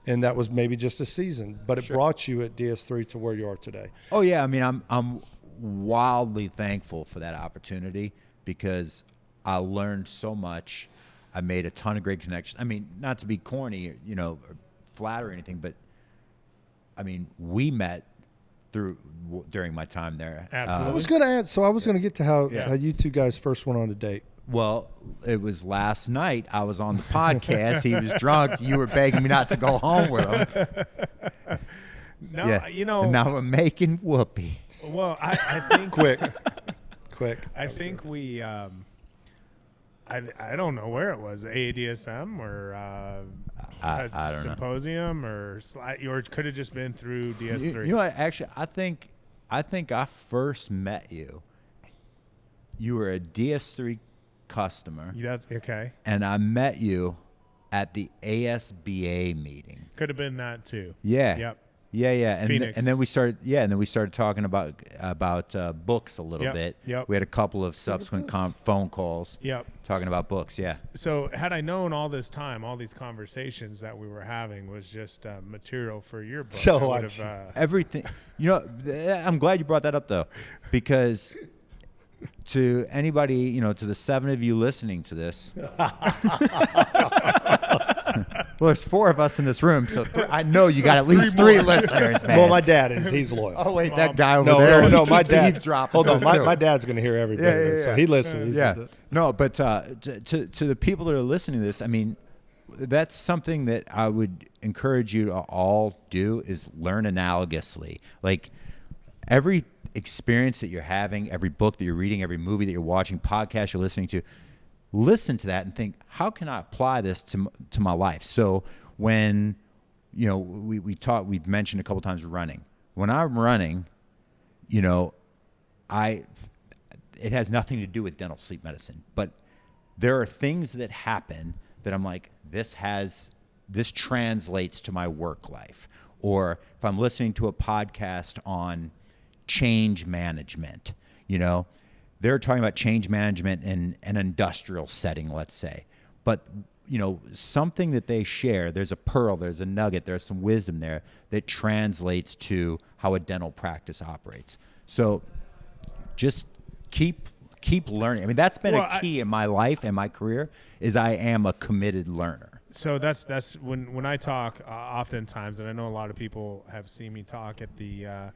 and that was maybe just a season, but it brought you at DS3 to where you are today. Oh yeah, I mean, I'm wildly thankful for that opportunity because I learned so much. I made a ton of great connections. I mean, not to be corny, you know, or flatter or anything, but I mean, we met during my time there. Absolutely. I was going to ask, so I was going to get to how you two guys first went on a date. Well, it was last night. I was on the podcast. He was drunk. You were begging me not to go home with him. No, you know. And now we're making whoopee. Well, I think Quick. I think we. I don't know where it was, AADSM or I a don't know. symposium or it could have just been through DS3. You know what? Actually, I think I first met you. You were a DS3 customer. That's okay. And I met you at the ASBA meeting. Could have been that too. Yeah. Yep. Yeah. And Phoenix. and then we started talking about books a little bit. Yep. We had a couple of subsequent phone calls. Yep. Talking about books. Yeah. So had I known all this time, all these conversations that we were having was just material for your book. So I would have, everything. You know, I'm glad you brought that up though, because to anybody, you know, to the 7 of you listening to this. Well, there's 4 of us in this room, so I know you got at least 3 listeners, man. Well, my dad he's loyal. Oh wait, that guy over there. No, my dad. Hold on, my dad's going to hear everything, so he listens. No, but to the people that are listening to this, I mean, that's something that I would encourage you to all do is learn analogously. Like every experience that you're having, every book that you're reading, every movie that you're watching, podcast you're listening to, listen to that and think, how can I apply this to my life? So when, you know, we've mentioned a couple times running. When I'm running, you know, it has nothing to do with dental sleep medicine, but there are things that happen that I'm like, this translates to my work life. Or if I'm listening to a podcast on change management, you know, they're talking about change management in an industrial setting, let's say. But, you know, something that they share, there's a pearl, there's a nugget, there's some wisdom there that translates to how a dental practice operates. So just keep learning. I mean, that's been a key in my life and my career is I am a committed learner. So that's when I talk oftentimes, and I know a lot of people have seen me talk at the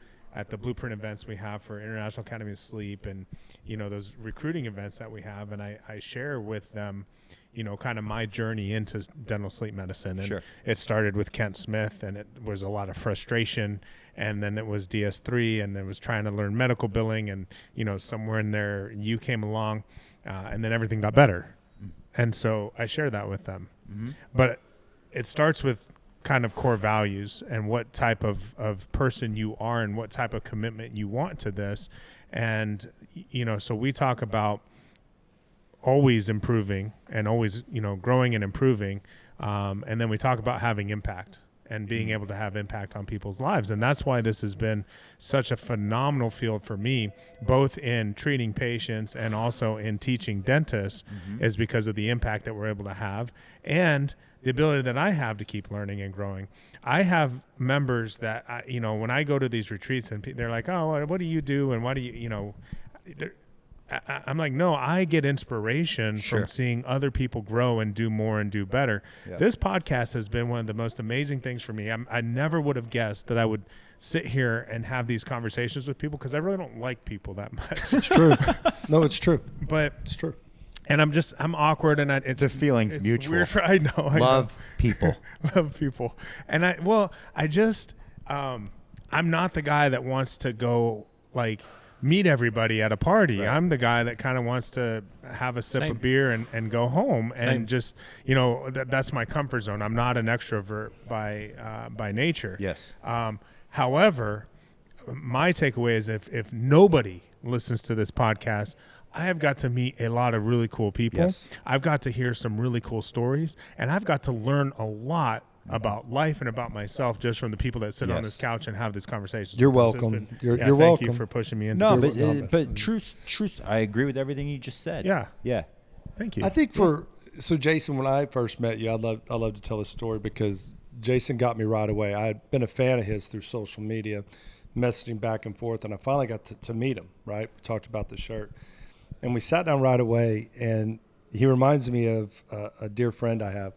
Blueprint events we have for International Academy of Sleep and, you know, those recruiting events that we have. And I share with them, you know, kind of my journey into dental sleep medicine. And It started with Kent Smith, and it was a lot of frustration. And then it was DS3, and then was trying to learn medical billing. And, you know, somewhere in there, you came along, and then everything got better. And so I share that with them. Mm-hmm. But it starts with kind of core values and what type of person you are and what type of commitment you want to this. And, you know, so we talk about always improving and always, you know, growing and improving. And then we talk about having impact and being able to have impact on people's lives. And that's why this has been such a phenomenal field for me, both in treating patients and also in teaching dentists, is because of the impact that we're able to have and the ability that I have to keep learning and growing. I have members that, you know, when I go to these retreats and they're like, oh, what do you do? And why do you, you know, I'm like, no, I get inspiration from seeing other people grow and do more and do better. Yeah. This podcast has been one of the most amazing things for me. I never would have guessed that I would sit here and have these conversations with people because I really don't like people that much. It's true. No, it's true. But it's true. And I'm awkward, and the feeling's mutual. Weird. I know. Love people. Love people. And I'm not the guy that wants to go like meet everybody at a party. Right. I'm the guy that kind of wants to have a sip Same. of beer and go home. Same. And just, that's my comfort zone. I'm not an extrovert by nature. Yes. However, my takeaway is if nobody listens to this podcast, I have got to meet a lot of really cool people. Yes. I've got to hear some really cool stories, and I've got to learn a lot about life and about myself just from the people that sit on this couch and have this conversation. You're welcome. You're thank welcome. you for pushing me into No, this. but truth. I agree with everything you just said. Yeah. Yeah. Thank you. I think so Jason, when I first met you, I love to tell this story because Jason got me right away. I had been a fan of his through social media, messaging back and forth, and I finally got to meet him, right? We talked about the shirt. And we sat down right away, and he reminds me of a dear friend I have.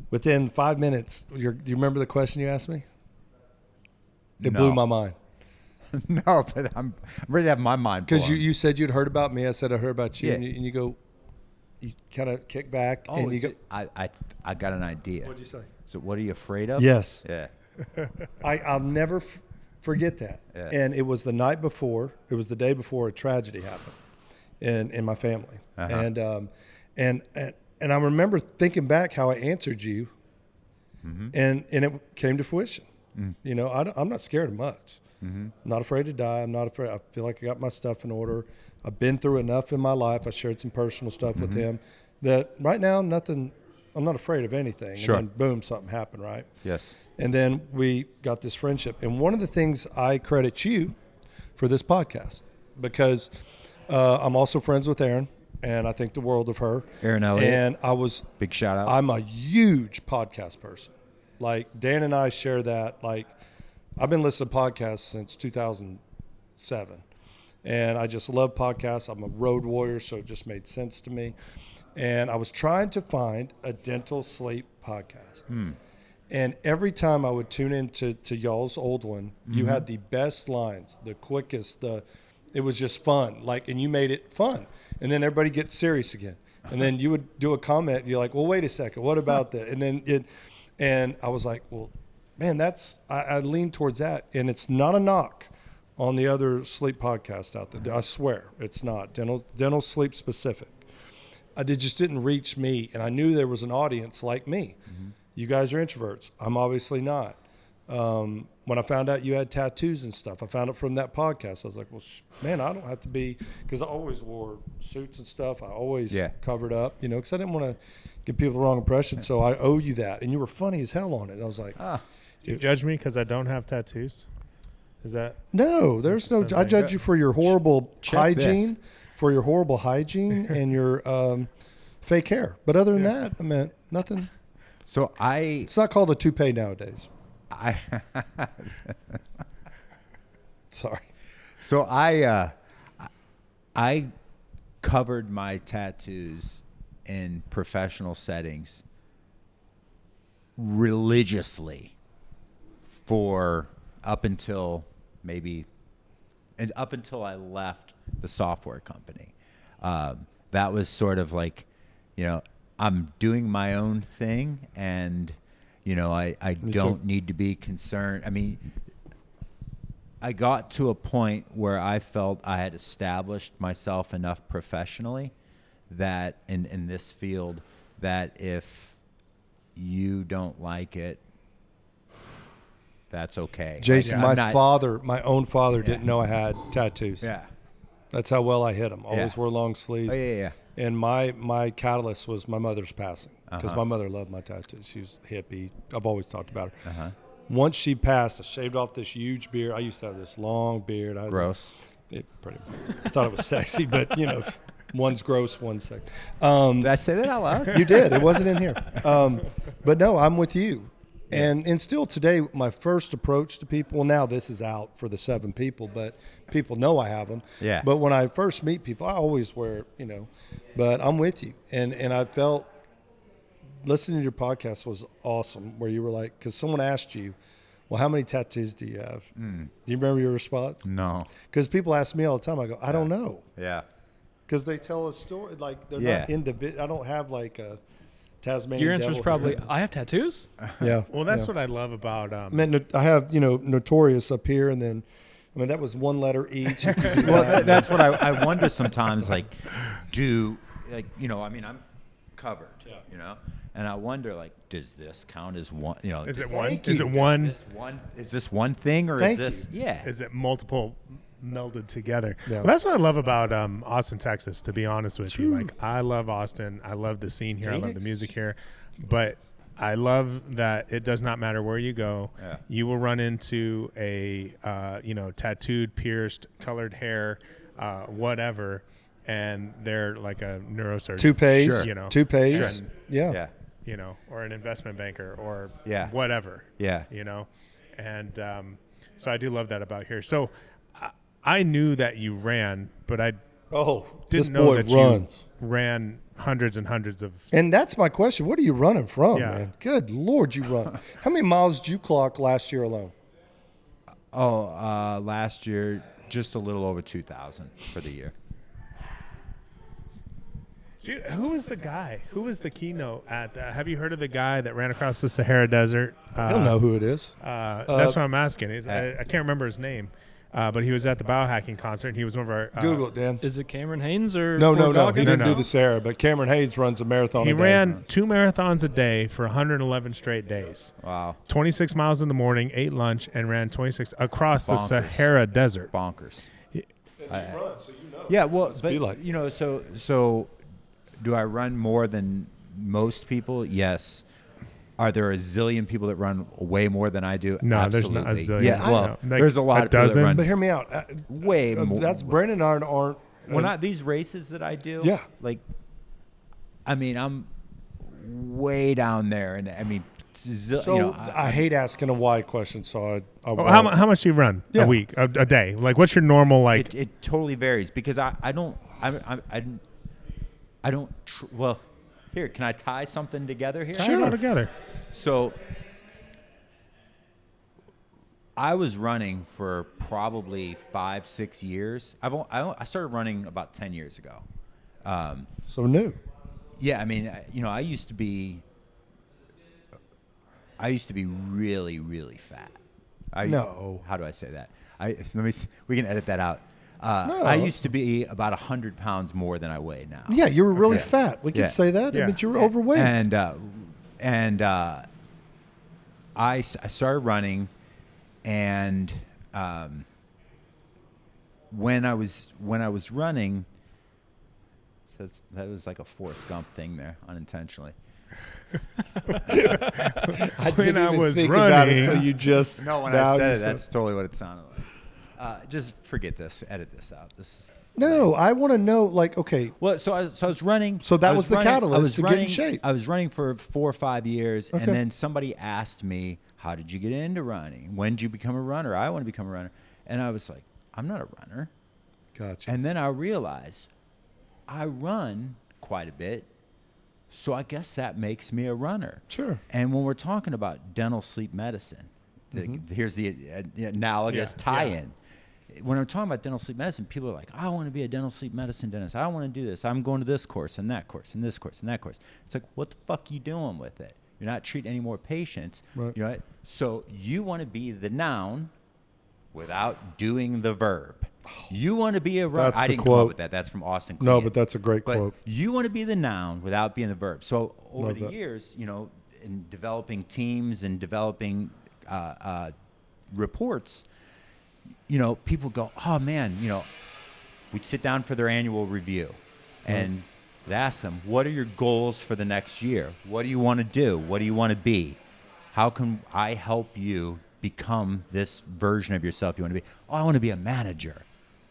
Within 5 minutes, you remember the question you asked me? It blew my mind. No, but I'm ready to have my mind blown. Because you said you'd heard about me. I said I heard about you. Yeah. And you go, you kind of kick back. Oh, and you go, I got an idea. what'd you say? So what are you afraid of? Yes. Yeah. I'll never forget that. Yeah. And it was the night before. It was the day before a tragedy happened in my family. Uh-huh. And I remember thinking back how I answered you, and it came to fruition. I'm not scared of much. I'm not afraid to die. I'm not afraid. I feel like I got my stuff in order. I've been through enough in my life. I shared some personal stuff with him that right now nothing. I'm not afraid of anything. Sure. And then boom, something happened, right? Yes. And then we got this friendship. And one of the things I credit you for this podcast, because I'm also friends with Erin, and I think the world of her. Erin Elliott. And Big shout out. I'm a huge podcast person. Like Dan and I share that. Like I've been listening to podcasts since 2007, and I just love podcasts. I'm a road warrior, so it just made sense to me. And I was trying to find a dental sleep podcast. And every time I would tune into y'all's old one, you had the best lines, the quickest, it was just fun. Like, and you made it fun. And then everybody gets serious again. And then you would do a comment, and you're like, well, wait a second, what about that? And then and I was like, well, man, I lean towards that. And it's not a knock on the other sleep podcasts out there. I swear it's not dental sleep specific. They just didn't reach me. And I knew there was an audience like me. You guys are introverts. I'm obviously not. When I found out you had tattoos and stuff, I found it from that podcast. I was like, well, man, I don't have to be, because I always wore suits and stuff. I always covered up, because I didn't want to give people the wrong impression. So I owe you that. And you were funny as hell on it. I was like, you judge me because I don't have tattoos? Is that? No, there's no, I judge you for your horrible hygiene, and your fake hair. But other than that, I mean, nothing. So it's not called a toupee nowadays. Sorry. So I covered my tattoos in professional settings religiously for up until I left the software company. That was sort of like, I'm doing my own thing, and I don't need to be concerned. I mean, I got to a point where I felt I had established myself enough professionally that in this field that if you don't like it, that's okay. Jason, my own father didn't know I had tattoos. Yeah. That's how well I hit them. Always wore long sleeves. Oh, yeah. And my catalyst was my mother's passing, because my mother loved my tattoos. She was hippie. I've always talked about her. Once she passed, I shaved off this huge beard. I used to have this long beard. Gross. I thought it was sexy, but one's gross, one's sexy. Did I say that out loud? You did. It wasn't in here. But no, I'm with you. And still today, my first approach to people, well, now this is out for the 7 people, but people know I have them. Yeah. But when I first meet people, I always wear, but I'm with you. And I felt listening to your podcast was awesome, where you were like, because someone asked you, well, how many tattoos do you have? Do you remember your response? No. Because people ask me all the time. I go, I don't know. Yeah. Because they tell a story, like they're not individual. I don't have like a Tasmanian Your answer is devil probably, here. I have tattoos? Yeah. Well, that's what I love about. I have, Notorious up here, and then I mean, that was one letter each. Well, that's what I wonder sometimes. Like, I mean, I'm covered. You know, and I wonder, like, does this count as one? You know, Is it one? Thank Is you. it one? Is this one thing, or Thank is this? you. Yeah. Is it multiple melded together? Yeah. Well, that's what I love about Austin, Texas, to be honest with you. Like, I love Austin. I love the scene here. I love the music here. But I love that it does not matter where you go. Yeah. You will run into a, tattooed, pierced, colored hair, whatever, and they're like a neurosurgeon. Toupees. Sure. You know. Toupees. And, Yeah. you know, or an investment banker or Yeah. whatever. Yeah. You know, and so I do love that about here. So I knew that you ran, but I Oh, this didn't know boy that runs. you ran hundreds and hundreds of. And that's my question. What are you running from, Yeah. man? Good Lord, you run. How many miles did you clock last year alone? Oh, last year, just a little over 2,000 for the year. Dude, who was the guy? Who was the keynote at? Have you heard of the guy that ran across the Sahara Desert? He'll know who it is. That's what I'm asking. I can't remember his name, but he was at the biohacking concert. And he was one of our. Google it, Dan. Is it Cameron Haynes or No. Dawkins? He didn't No. do the Sarah, but Cameron Hayes runs a marathon. He a day. ran 2 marathons a day for 111 straight days. Wow. 26 miles in the morning, ate lunch, and ran 26 across the Bonkers. Sahara Desert. Bonkers. So you know. Yeah, well, be but like. you know, so do I run more than most people? Yes. Are there a zillion people that run way more than I do? No, Absolutely. there's not a zillion. Yeah, well, No. Like there's a lot a of people dozen? that run But hear me out. way more. That's Brandon and I aren't. When these races that I do, Yeah. like, I mean, I'm way down there, and I mean, So I hate asking a why question. So I Oh, how much do you run Yeah. a week, a day? Like, what's your normal like? it totally varies because I don't. Well, here, can I tie something together here? Tie it all together. So I was running for probably 5-6 years. I started running about 10 years ago. So new. Yeah, I mean, I used to be really, really fat. No. How do I say that? We can edit that out. I used to be about 100 pounds more than I weigh now. Yeah, you were really Yeah. fat. We could Yeah. say that. Yeah. I mean, you were overweight. I started running, and when I was running, so that was like a Forrest Gump thing there, unintentionally. I When didn't I even was think about it running- until you just. No, when now I said you it, that's totally what it sounded like. Just forget this. Edit this out. This is No, I want to know. Like, okay, well. So I was running. So that I was the running- catalyst I was to get in running, shape. I was running for 4 or 5 years, Okay. and then somebody asked me, "How did you get into running? When did you become a runner?" I want to become a runner, and I was like, "I'm not a runner." gotcha. And then I realized I run quite a bit, so I guess that makes me a runner. Sure. And when we're talking about dental sleep medicine, here's the analogous Yeah, tie-in. When I'm talking about dental sleep medicine, people are like, I want to be a dental sleep medicine dentist. I want to do this. I'm going to this course and that course and this course and that course. It's like, what the fuck you doing with it? You're not treating any more patients. Right. You know, so you want to be the noun without doing the verb. You want to be a runner. That's I the didn't come up quote. with that. That's from Austin. No, Kleon. but that's a great But quote. you want to be the noun without being the verb. So over Love the that. years, in developing teams and developing reports, people go, oh man, we'd sit down for their annual review, and I'd ask them, what are your goals for the next year? What do you want to do? What do you want to be? How can I help you become this version of yourself you want to be? Oh, I want to be a manager,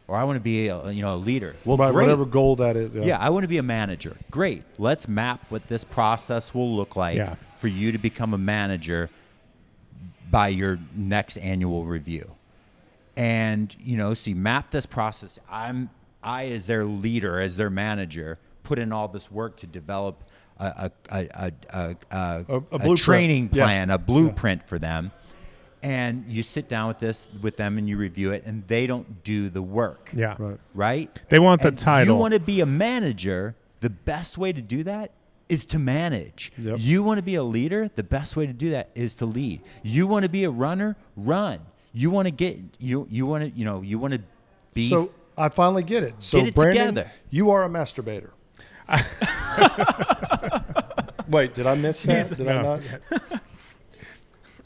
or I want to be a leader. Well, By great. whatever goal that is. Yeah, I want to be a manager. Great. Let's map what this process will look like Yeah. for you to become a manager by your next annual review. And, so you map this process. I, as their leader, as their manager, put in all this work to develop a blueprint. training Yeah. plan, a blueprint for them. And you sit down with them and you review it, and they don't do the work. Yeah. Right. Right? They want the And title. You want to be a manager. The best way to do that is to manage. Yep. You want to be a leader. The best way to do that is to lead. You want to be a runner. Run. You want to get you want to be. So I finally get it. So Get it Brandon, together. you are a masturbator. Wait, did I miss that? Did I not?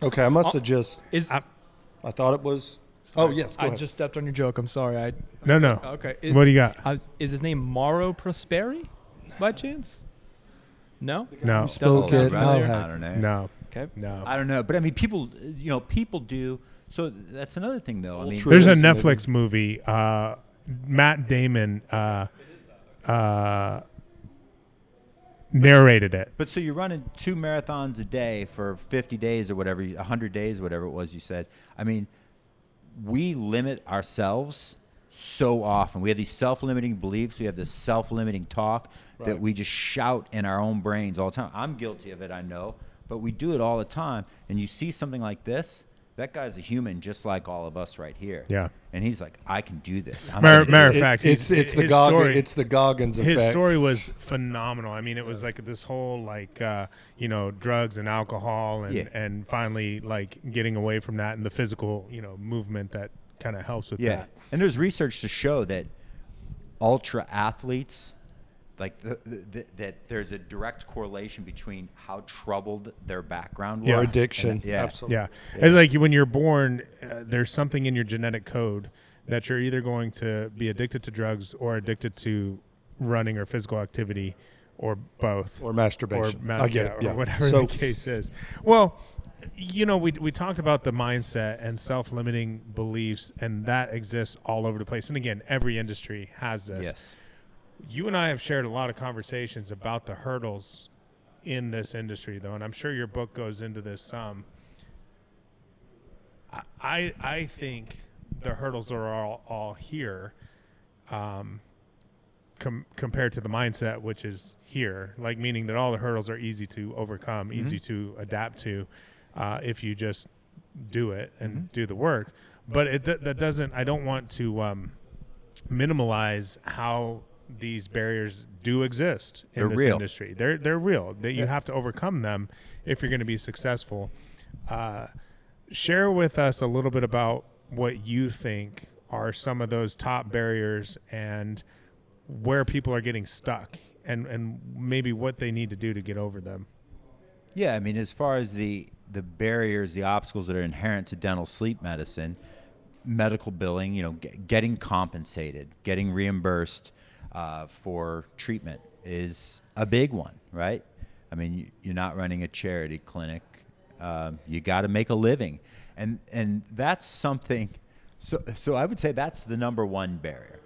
Okay, I must have just. I thought it was. Oh yes, go I ahead. just stepped on your joke. I'm sorry. No. Okay. What do you got? Is his name Mauro Prosperi, by chance? No. No. Doesn't Spoke sound it. familiar? No. I don't know. No. Okay. No. I don't know, but I mean, people do. So that's another thing, though. I mean, There's a Truism, maybe. Netflix movie. Matt Damon narrated it. but so you're running 2 marathons a day for 50 days or whatever, 100 days, whatever it was you said. I mean, we limit ourselves so often. We have these self-limiting beliefs. We have this self-limiting talk that we just shout in our own brains all the time. I'm guilty of it, I know, but we do it all the time. And you see something like this, that guy's a human just like all of us right here. Yeah. And he's like, I can do this. Matter of fact, it's the his Goggins. It's the Goggins effect. His story was phenomenal. I mean, it was like this whole drugs and alcohol and finally like getting away from that and the physical, movement that kind of helps with that. And there's research to show that ultra athletes, like that there's a direct correlation between how troubled their background was. Or addiction. Yeah. Absolutely. Yeah. It's like when you're born, there's something in your genetic code that you're either going to be addicted to drugs or addicted to running or physical activity or both. Or masturbation. I get it. Or Yeah. whatever So- the case is. Well, we talked about the mindset and self-limiting beliefs, and that exists all over the place. And again, every industry has this. Yes. You and I have shared a lot of conversations about the hurdles in this industry, though, and I'm sure your book goes into this some. I think the hurdles are all here compared to the mindset, which is here, like meaning that all the hurdles are easy to overcome, easy to adapt to if you just do it and do the work. But that doesn't – I don't want to minimalize how – these barriers do exist in this industry. They're real. You have to overcome them if you're going to be successful. Share with us a little bit about what you think are some of those top barriers and where people are getting stuck and maybe what they need to do to get over them. Yeah, I mean, as far as the barriers, the obstacles that are inherent to dental sleep medicine, medical billing, getting compensated, getting reimbursed for treatment is a big one, right? I mean, you're not running a charity clinic. You got to make a living, and that's something. So I would say that's the number one barrier.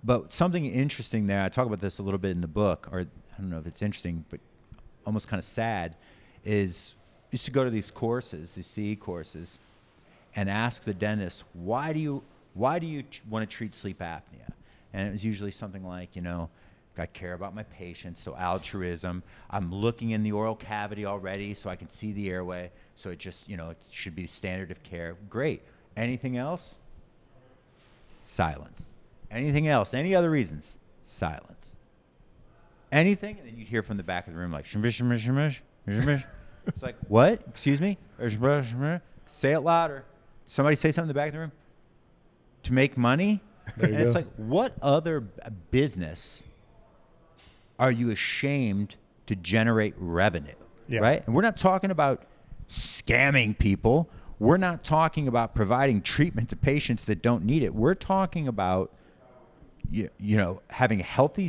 But something interesting there, I talk about this a little bit in the book, or I don't know if it's interesting, but almost kind of sad, is used to go to these courses, these CE courses, and ask the dentist, why do you want to treat sleep apnea? And it was usually something like, I care about my patients, so altruism. I'm looking in the oral cavity already so I can see the airway. So it just, it should be standard of care. Great. Anything else? Silence. Anything else? Any other reasons? Silence. Anything? And then you'd hear from the back of the room like, it's like, what? Excuse me? Say it louder. Somebody say something in the back of the room? To make money? And it's like, what other business are you ashamed to generate revenue? Yeah. Right? And we're not talking about scamming people. We're not talking about providing treatment to patients that don't need it. We're talking about, having a healthy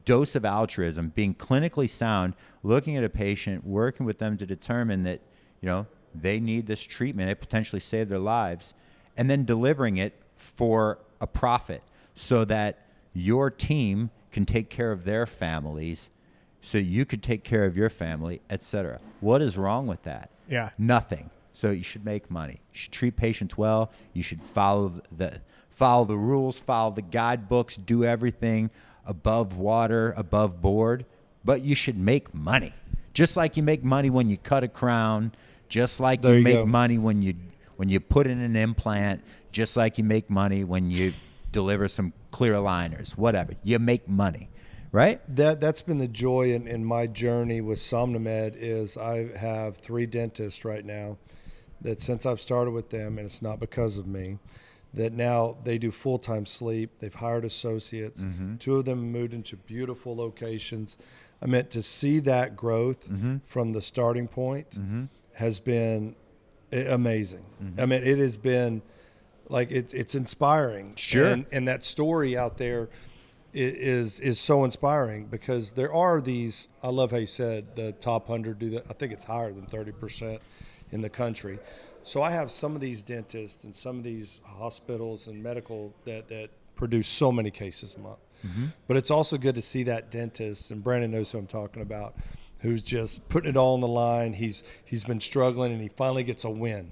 dose of altruism, being clinically sound, looking at a patient, working with them to determine that, they need this treatment. It potentially saved their lives, and then delivering it for a profit so that your team can take care of their families, so you could take care of your family, etc. What is wrong with that? Yeah. Nothing. So you should make money. You should treat patients well. You should follow the rules, follow the guidebooks, do everything above water, above board, but you should make money. Just like you make money when you cut a crown, just like you make money when you put in an implant, just like you make money when you deliver some clear aligners, whatever. You make money, right? That's been the joy in my journey with Somnomed is I have 3 dentists right now that since I've started with them, and it's not because of me, that now they do full-time sleep. They've hired associates. Mm-hmm. 2 of them moved into beautiful locations. I meant to see that growth from the starting point has been amazing. I mean, it has been like it's inspiring. Sure. And that story out there is so inspiring because there are these. I love how you said the top 100 do that. I think it's higher than 30% in the country. So I have some of these dentists and some of these hospitals and medical that produce so many cases a month. But it's also good to see that dentist, and Brandon knows who I'm talking about, who's just putting it all on the line. He's been struggling, and he finally gets a win.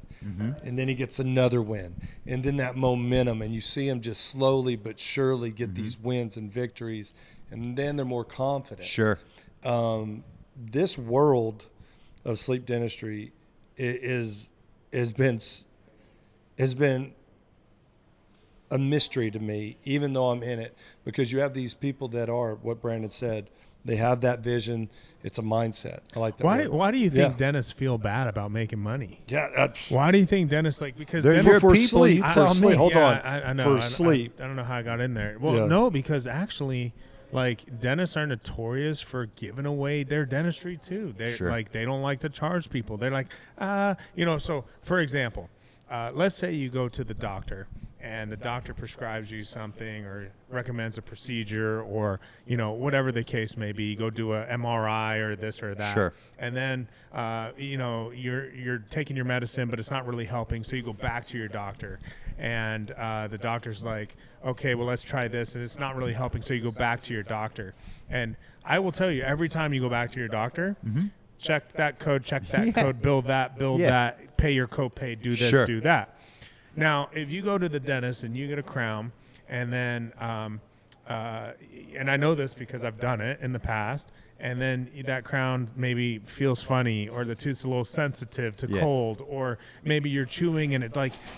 And then he gets another win. And then that momentum, and you see him just slowly but surely get these wins and victories, and then they're more confident. Sure. This world of sleep dentistry has been a mystery to me, even though I'm in it, because you have these people that are what Brandon said. They have that vision. It's a mindset. I like that. Why do you think dentists feel bad about making money? Yeah. Why do you think dentists because They're dentists your for people, sleep. you For tell sleep. me. Hold on. I know. For sleep. I don't know how I got in there. Well, Yeah. no, because actually, like dentists are notorious for giving away their dentistry too. They Sure. they don't like to charge people. They're like, So for example, let's say you go to the doctor and the doctor prescribes you something or recommends a procedure or, whatever the case may be. You go do a MRI or this or that. Sure. And then, you're taking your medicine, but it's not really helping. So you go back to your doctor and the doctor's like, okay, well, let's try this. And it's not really helping. So you go back to your doctor. And I will tell you, every time you go back to your doctor, check that code, bill that, pay your copay, do this, Sure. do that. Now, if you go to the dentist and you get a crown, and then, and I know this because I've done it in the past, and then that crown maybe feels funny, or the tooth's a little sensitive to cold, or maybe you're chewing and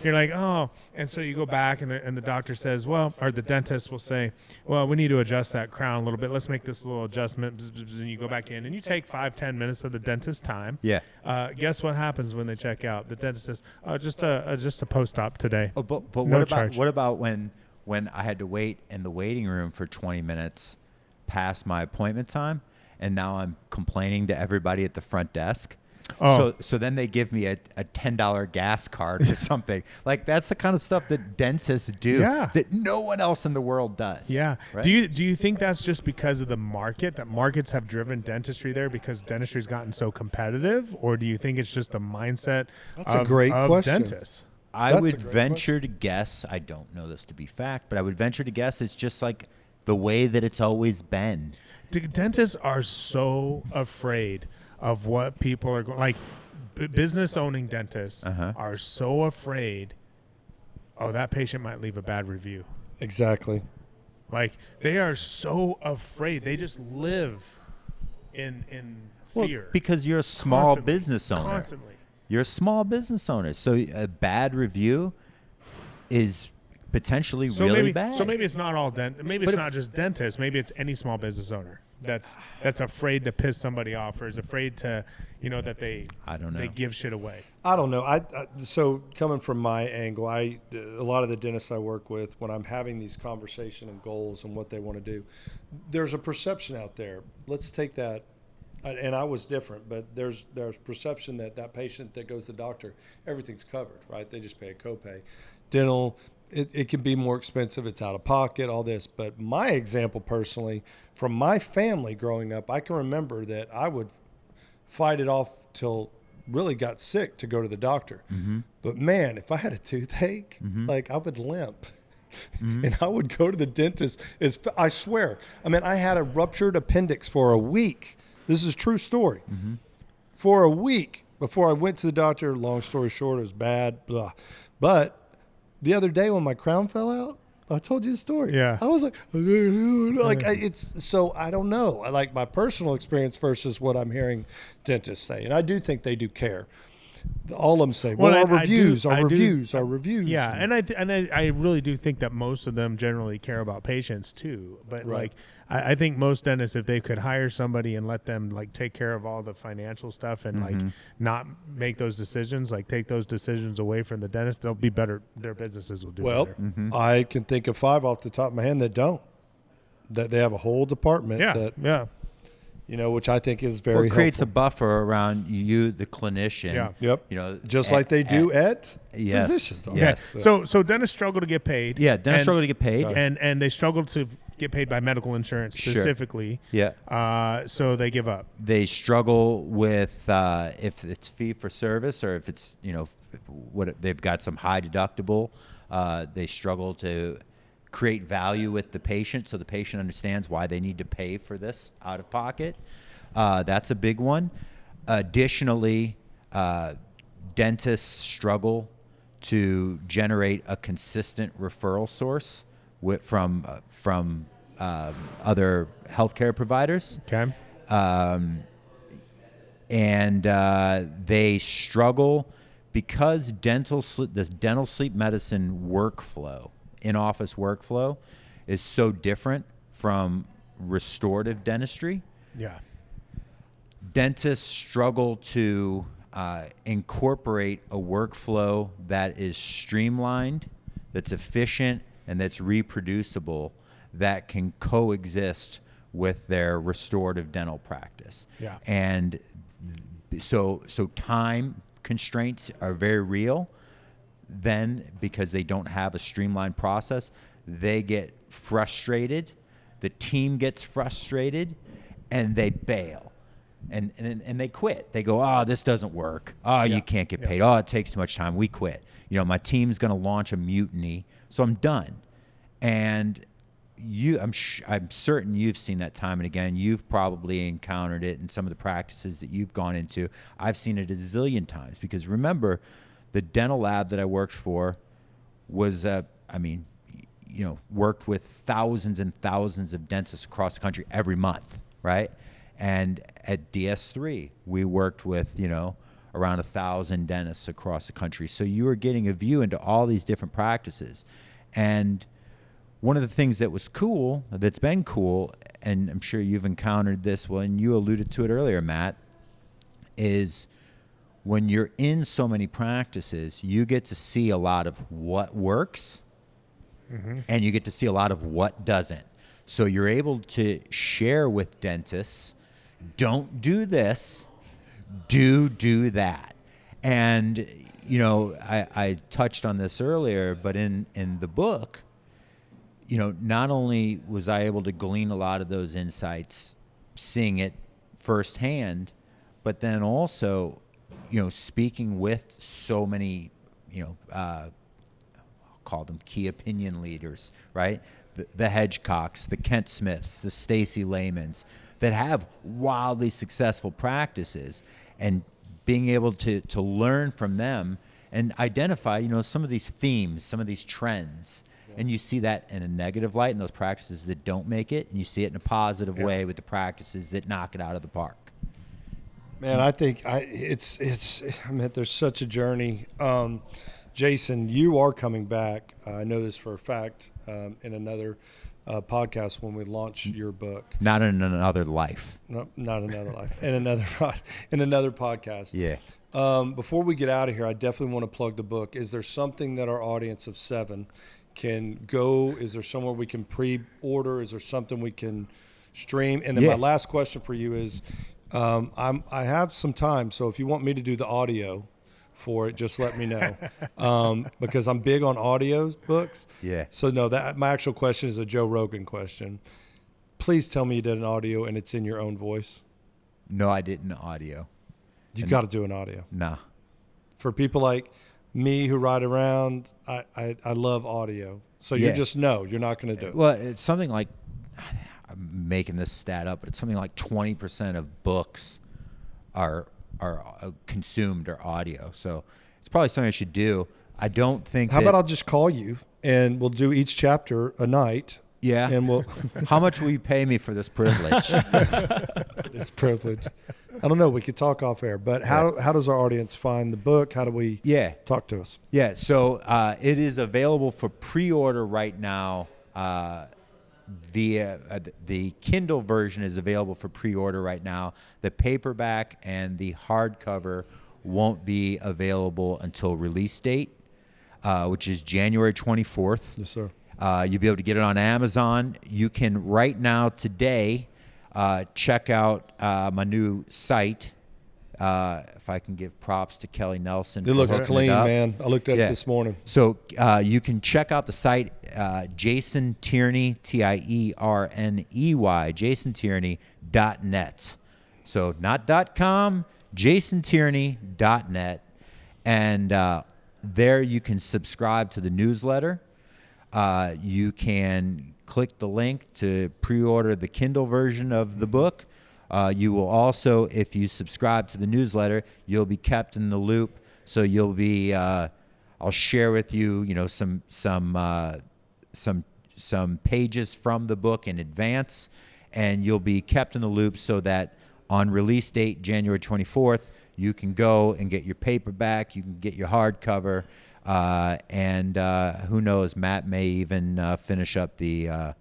you're like, oh, and so you go back and the doctor says, well, or the dentist will say, well, we need to adjust that crown a little bit. Let's make this little adjustment, and you go back in and you take 5-10 minutes of the dentist's time. Yeah. Guess what happens when they check out? The dentist says, oh, just a post-op today. Oh, but No what charge. about when I had to wait in the waiting room for 20 minutes past my appointment time, and now I'm complaining to everybody at the front desk? Oh. So then they give me a $10 gas card or something. Like, that's the kind of stuff that dentists do that no one else in the world does. Yeah. Right? Do you think that's just because of the market, that markets have driven dentistry there because dentistry's gotten so competitive, or do you think it's just the mindset That's a great question. dentists? I That's would a great venture to guess, I don't know this to be fact, but I would venture to guess it's just like the way that it's always been. Dentists are so afraid of what people are going, like business owning dentists are so afraid, oh, that patient might leave a bad review. Exactly. Like, they are so afraid. They just live in fear. Because you're a small Constantly. business owner. Constantly. You're a small business owner. So a bad review is potentially really bad. So maybe it's not all maybe it's not just dentists. Maybe it's any small business owner that's afraid to piss somebody off, or is afraid to, that they I don't know. they give shit away. I don't know. So coming from my angle, a lot of the dentists I work with, when I'm having these conversation and goals and what they want to do, there's a perception out there. Let's take that. And I was different, but there's perception that patient that goes to the doctor, everything's covered, right? They just pay a copay. Dental, it can be more expensive. It's out of pocket, all this. But my example personally, from my family growing up, I can remember that I would fight it off till really got sick to go to the doctor. But man, if I had a toothache, like I would limp. And I would go to the dentist. I swear. I mean, I had a ruptured appendix for a week. This is a true story. For a week before I went to the doctor, long story short, it was bad, blah. But the other day when my crown fell out, I told you the story. Yeah. I was like, it's so I don't know. I like my personal experience versus what I'm hearing dentists say. And I do think they do care. All of them say, Well, our I reviews, do- our I do- reviews, our reviews. Yeah, and I really do think that most of them generally care about patients too. But Right. like I think most dentists, if they could hire somebody and let them like take care of all the financial stuff and like not make those decisions, like take those decisions away from the dentist, they'll be better. Their businesses will do Well, better. I can think of 5 off the top of my hand that don't. That they have a whole department that Yeah. which I think is very Well, it creates a helpful. buffer around you, the clinician. Yeah. Yep. Just a- like they do at yes, physicians. yes. Okay. So dentists struggle to get paid. Yeah, dentists struggle to get paid. and they struggle to get paid by medical insurance Sure. specifically. Yeah. So they give up. They struggle with if it's fee for service or if it's what they've got some high deductible. They struggle to create value with the patient so the patient understands why they need to pay for this out of pocket. That's a big one. Additionally, dentists struggle to generate a consistent referral source from other healthcare providers. Okay. And they struggle because the dental sleep medicine workflow, in-office workflow, is so different from restorative dentistry. Yeah. Dentists struggle to incorporate a workflow that is streamlined, that's efficient, and that's reproducible, that can coexist with their restorative dental practice. Yeah. And so time constraints are very real. Then, because they don't have a streamlined process, they get frustrated. The team gets frustrated, and they bail. And they quit. They go, oh, this doesn't work. Oh, you can't get paid. Oh, it takes too much time. We quit. My team's going to launch a mutiny, so I'm done. And I'm certain you've seen that time and again. You've probably encountered it in some of the practices that you've gone into. I've seen it a zillion times because remember, the dental lab that I worked for was, worked with thousands and thousands of dentists across the country every month, right? And at DS3, we worked with, around 1,000 dentists across the country. So you were getting a view into all these different practices. And one of the things that was cool, that's been cool, and I'm sure you've encountered this, and you alluded to it earlier, Matt, is when you're in so many practices, you get to see a lot of what works, and you get to see a lot of what doesn't. So you're able to share with dentists, don't do this, do that. And, I touched on this earlier, but in the book, not only was I able to glean a lot of those insights, seeing it firsthand, but then also, speaking with so many, I'll call them key opinion leaders, right? The Hedgecocks, the Kent Smiths, the Stacy Laymans that have wildly successful practices, and being able to learn from them and identify, some of these themes, some of these trends. And you see that in a negative light in those practices that don't make it, and you see it in a positive way with the practices that knock it out of the park. Man, I think there's such a journey. Jason, you are coming back. I know this for a fact in another podcast when we launch your book. Not in another life. No, not another life. In another podcast. Yeah. Before we get out of here, I definitely want to plug the book. Is there something that our audience of 7 can go? Is there somewhere we can pre-order? Is there something we can stream? And then my last question for you is, I have some time, so if you want me to do the audio for it, just let me know, because I'm big on audio books. Yeah. So no, my actual question is a Joe Rogan question. Please tell me you did an audio and it's in your own voice. No, I didn't audio. You got to do an audio. Nah. For people like me who ride around, I love audio. So you just know you're not going to do it. Well, it's something like, I'm making this stat up, but it's something like 20% of books are consumed or audio. So it's probably something I should do. I don't think. How about I'll just call you and we'll do each chapter a night. Yeah. And we'll. How much will you pay me for this privilege? This privilege. I don't know. We could talk off air, but how does our audience find the book? How do we talk to us? Yeah, so it is available for pre-order right now. The Kindle version is available for pre-order right now. The paperback and the hardcover won't be available until release date, which is January 24th. Yes, sir. You'll be able to get it on Amazon. You can right now today check out my new site. If I can give props to Kelly Nelson. It looks clean, man. I looked at it this morning. So you can check out the site, Jason Tierney, Tierney, JasonTierney.net. So not .com, JasonTierney.net. And there you can subscribe to the newsletter. You can click the link to pre-order the Kindle version of the book. You will also, if you subscribe to the newsletter, you'll be kept in the loop. So you'll be, I'll share with you, some pages from the book in advance, and you'll be kept in the loop so that on release date, January 24th, you can go and get your paperback, you can get your hardcover, and who knows, Matt may even finish up the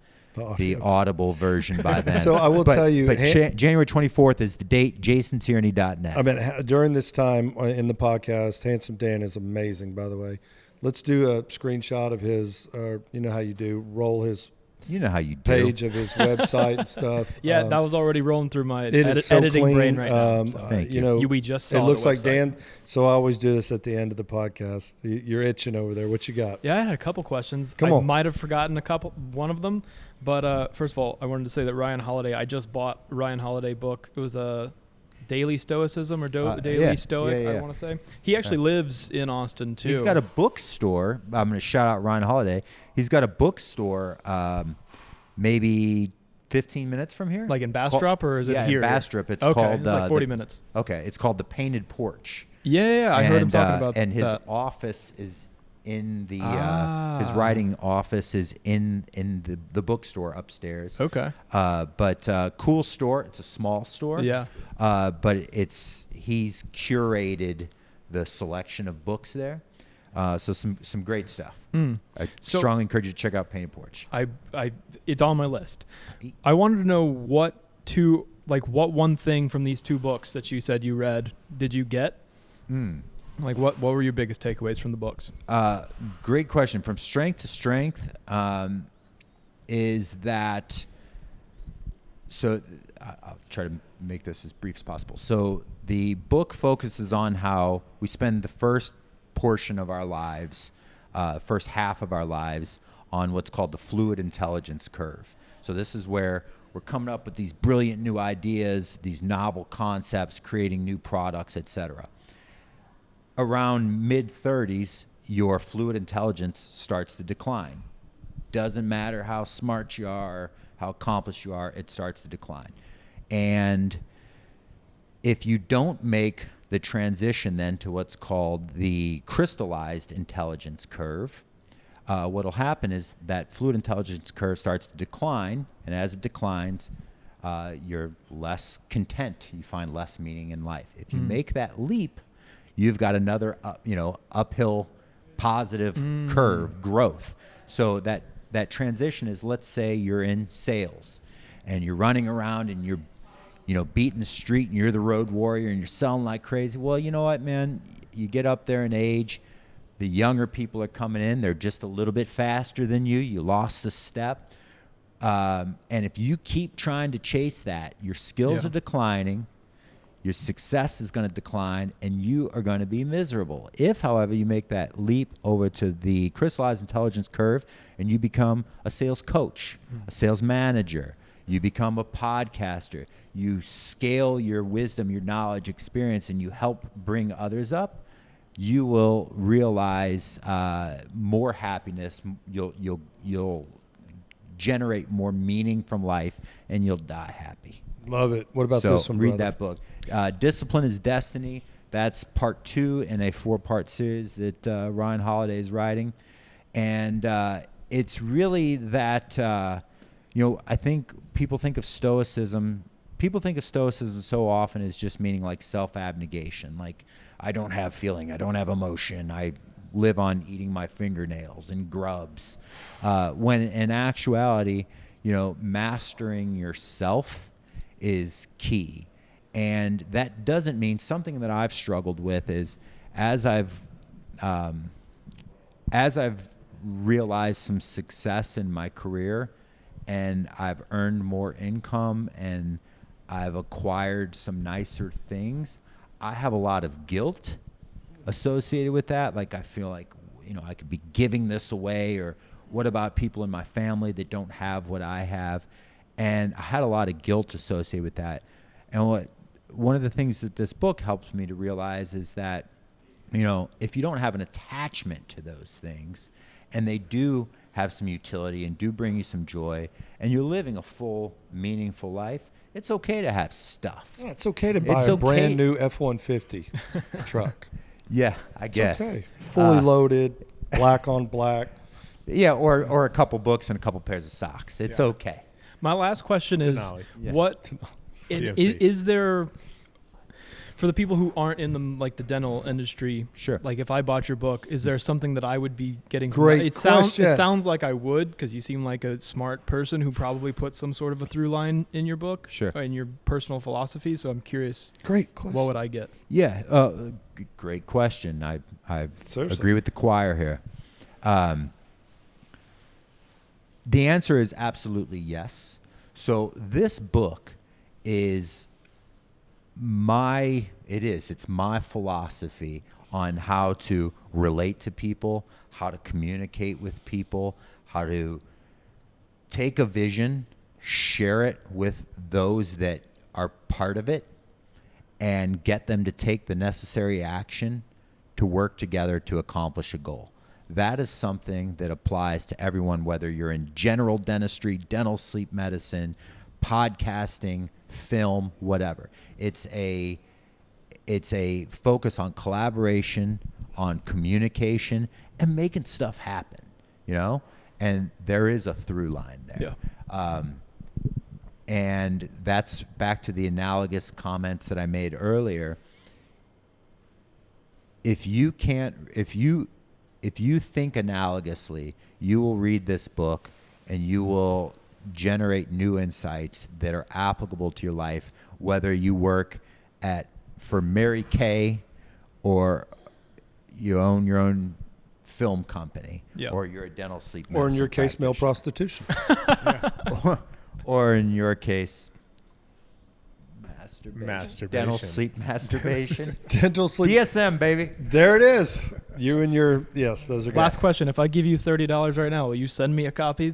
Audible version by then. So I will tell you, January 24th is the date, JasonTierney.net. I mean, during this time in the podcast, Handsome Dan is amazing, by the way. Let's do a screenshot of his, you know how you do, roll his page of his website and stuff. Yeah, that was already rolling through my so editing clean. brain right now. So. Thank you. We just saw it looks the like website. Dan. So I always do this at the end of the podcast. You're itching over there. What you got? Yeah, I had a couple questions. Come I on. might have forgotten one of them. But first of all, I wanted to say that Ryan Holiday, I just bought a Ryan Holiday book. It was a Daily Stoicism or Daily Stoic, I want to say. He actually lives in Austin, too. He's got a bookstore. I'm going to shout out Ryan Holiday. He's got a bookstore maybe 15 minutes from here. Like in Bastrop, or is it here? Yeah, in Bastrop. It's okay, called... it's like 40 minutes. Okay, it's called The Painted Porch. Yeah, I heard him talking about that. And his office is in the... his writing office is in the bookstore upstairs. Okay. But cool store. It's a small store. Yeah. But he's curated the selection of books there. So some great stuff. I strongly encourage you to check out Painted Porch. It's on my list. I wanted to know what one thing from these two books that you said you read did you get? Like what were your biggest takeaways from the books? Great question. From strength to strength is that. So I'll try to make this as brief as possible. So the book focuses on how we spend the first portion of our lives, first half of our lives, on what's called the fluid intelligence curve. So this is where we're coming up with these brilliant new ideas, these novel concepts, creating new products, etc. Around mid-30s, your fluid intelligence starts to decline. Doesn't matter how smart you are, how accomplished you are, it starts to decline. And if you don't make the transition then to what's called the crystallized intelligence curve, what will happen is that fluid intelligence curve starts to decline, and as it declines, you're less content. You find less meaning in life. If you make that leap, you've got another uphill positive curve growth. So that transition is, let's say you're in sales and you're running around and you're beating the street and you're the road warrior and you're selling like crazy. Well, you know what, man? You get up there in age, the younger people are coming in. They're just a little bit faster than you. You lost a step. And if you keep trying to chase that, your skills are declining, your success is going to decline, and you are going to be miserable. If, however, you make that leap over to the crystallized intelligence curve and you become a sales coach, a sales manager, you become a podcaster, you scale your wisdom, your knowledge, experience, and you help bring others up, you will realize more happiness. You'll generate more meaning from life, and you'll die happy. Love it. What about this one, read brother? that book. Discipline is Destiny. That's part 2 in a 4-part series that Ryan Holiday is writing. And it's really that, I think people think of Stoicism, people think of stoicism so often as just meaning like self-abnegation. Like, I don't have feeling, I don't have emotion, I live on eating my fingernails and grubs. When in actuality, mastering yourself is key. And that doesn't mean, something that I've struggled with is, as I've realized some success in my career and I've earned more income and I've acquired some nicer things, I have a lot of guilt associated with that. Like, I feel like, I could be giving this away, or what about people in my family that don't have what I have? And I had a lot of guilt associated with that. And one of the things that this book helps me to realize is that, if you don't have an attachment to those things, and they do have some utility and do bring you some joy, and you're living a full, meaningful life, it's okay to have stuff. Yeah, it's okay to buy a brand new F-150 truck. Yeah, I guess. Okay. Fully loaded, black on black. Yeah, or a couple books and a couple pairs of socks. It's okay. My last question is, what is there, for the people who aren't in the dental industry? Sure. Like, if I bought your book, is there something that I would be getting? Great question. It sounds like I would, because you seem like a smart person who probably put some sort of a through line in your book, sure, or in your personal philosophy. So I'm curious. Great question. What would I get? Yeah, great question. I agree with the choir here. The answer is absolutely yes. So this book is it's my philosophy on how to relate to people, how to communicate with people, how to take a vision, share it with those that are part of it, and get them to take the necessary action to work together to accomplish a goal. That is something that applies to everyone, whether you're in general dentistry, dental sleep medicine, podcasting, film, whatever. It's a focus on collaboration, on communication, and making stuff happen, and there is a through line there. Yeah. And that's back to the analogous comments that I made earlier. If you think analogously, you will read this book and you will generate new insights that are applicable to your life, whether you work for Mary Kay, or you own your own film company, or you're a dental sleep medicine, or in your case, male prostitution. or in your case, masturbation. Dental sleep masturbation. Dental sleep. DSM, baby. There it is. You and your, yes, those are good. Last question. If I give you $30 right now, will you send me a copy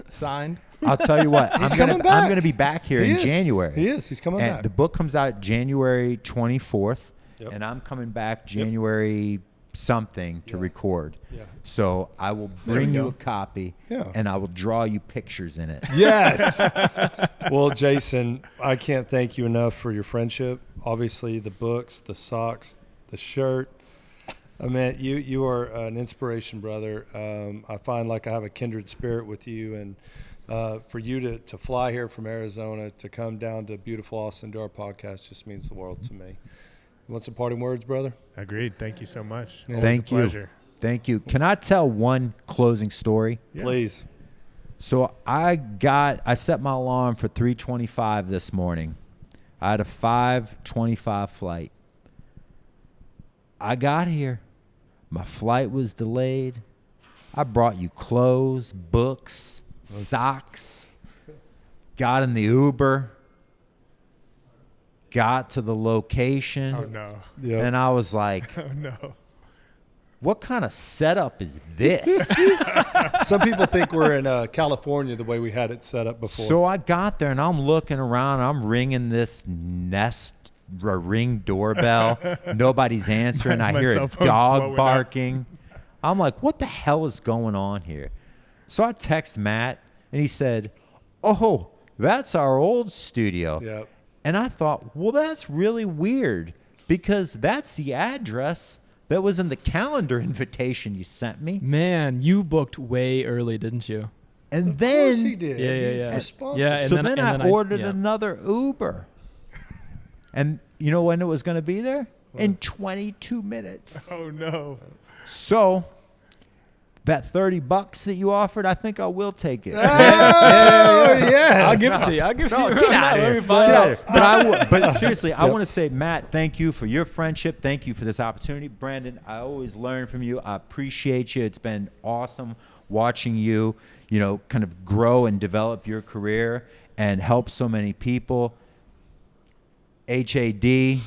signed? I'll tell you what. I'm going to be back here in January. He is. He's coming back. The book comes out January 24th, and I'm coming back January something to record. Yeah. So I will bring you a copy, and I will draw you pictures in it. Yes. Well, Jason, I can't thank you enough for your friendship. Obviously, the books, the socks, the shirt. I mean, you are an inspiration, brother. I find like I have a kindred spirit with you, and for you to fly here from Arizona to come down to beautiful Austin to our podcast just means the world to me. You want some parting words, brother? Agreed. Thank you so much. Yeah. Thank you. Pleasure. Thank you. Can I tell one closing story? Yeah. Please. So I set my alarm for 3:25 this morning. I had a 5:25 flight. I got here. My flight was delayed. I brought you clothes, books, socks. Got in the Uber. Got to the location. Oh, no. Yep. And I was like, oh, no. What kind of setup is this? Some people think we're in California the way we had it set up before. So I got there, and I'm looking around. I'm ringing this Ring doorbell. Nobody's answering. I hear a dog barking. I'm like, what the hell is going on here? So I text Matt, and he said, oh, that's our old studio. Yep. And I thought, well, that's really weird, because that's the address that was in the calendar invitation you sent me. Man, you booked way early, didn't you? And Of then course he did. He's yeah. responsible. Yeah, and so then- then and I then ordered yeah. another Uber. And you know when it was going to be there? In 22 minutes. Oh no. So that $30 that you offered, I think I will take it. Oh, yes. I'll give it to you. I'll give it to you. Get right out now. of Let here. me find out. But seriously, I want to say, Matt, thank you for your friendship. Thank you for this opportunity. Brandon, I always learn from you. I appreciate you. It's been awesome watching you, kind of grow and develop your career and help so many people. HAD,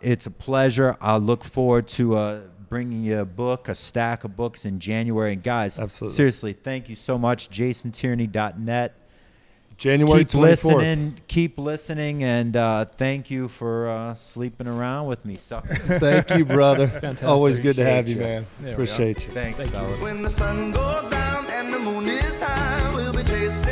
it's a pleasure. I look forward to bringing you a stack of books in January. And guys, Absolutely. seriously, thank you so much. JasonTierney.net. January Keep 24th. keep listening, and thank you for sleeping around with me, suckers. Thank you, brother. Fantastic. Always good to have you, Appreciate man. There we go. Appreciate you. Thanks, fellas. When the sun goes down and the moon is high, we'll be chasing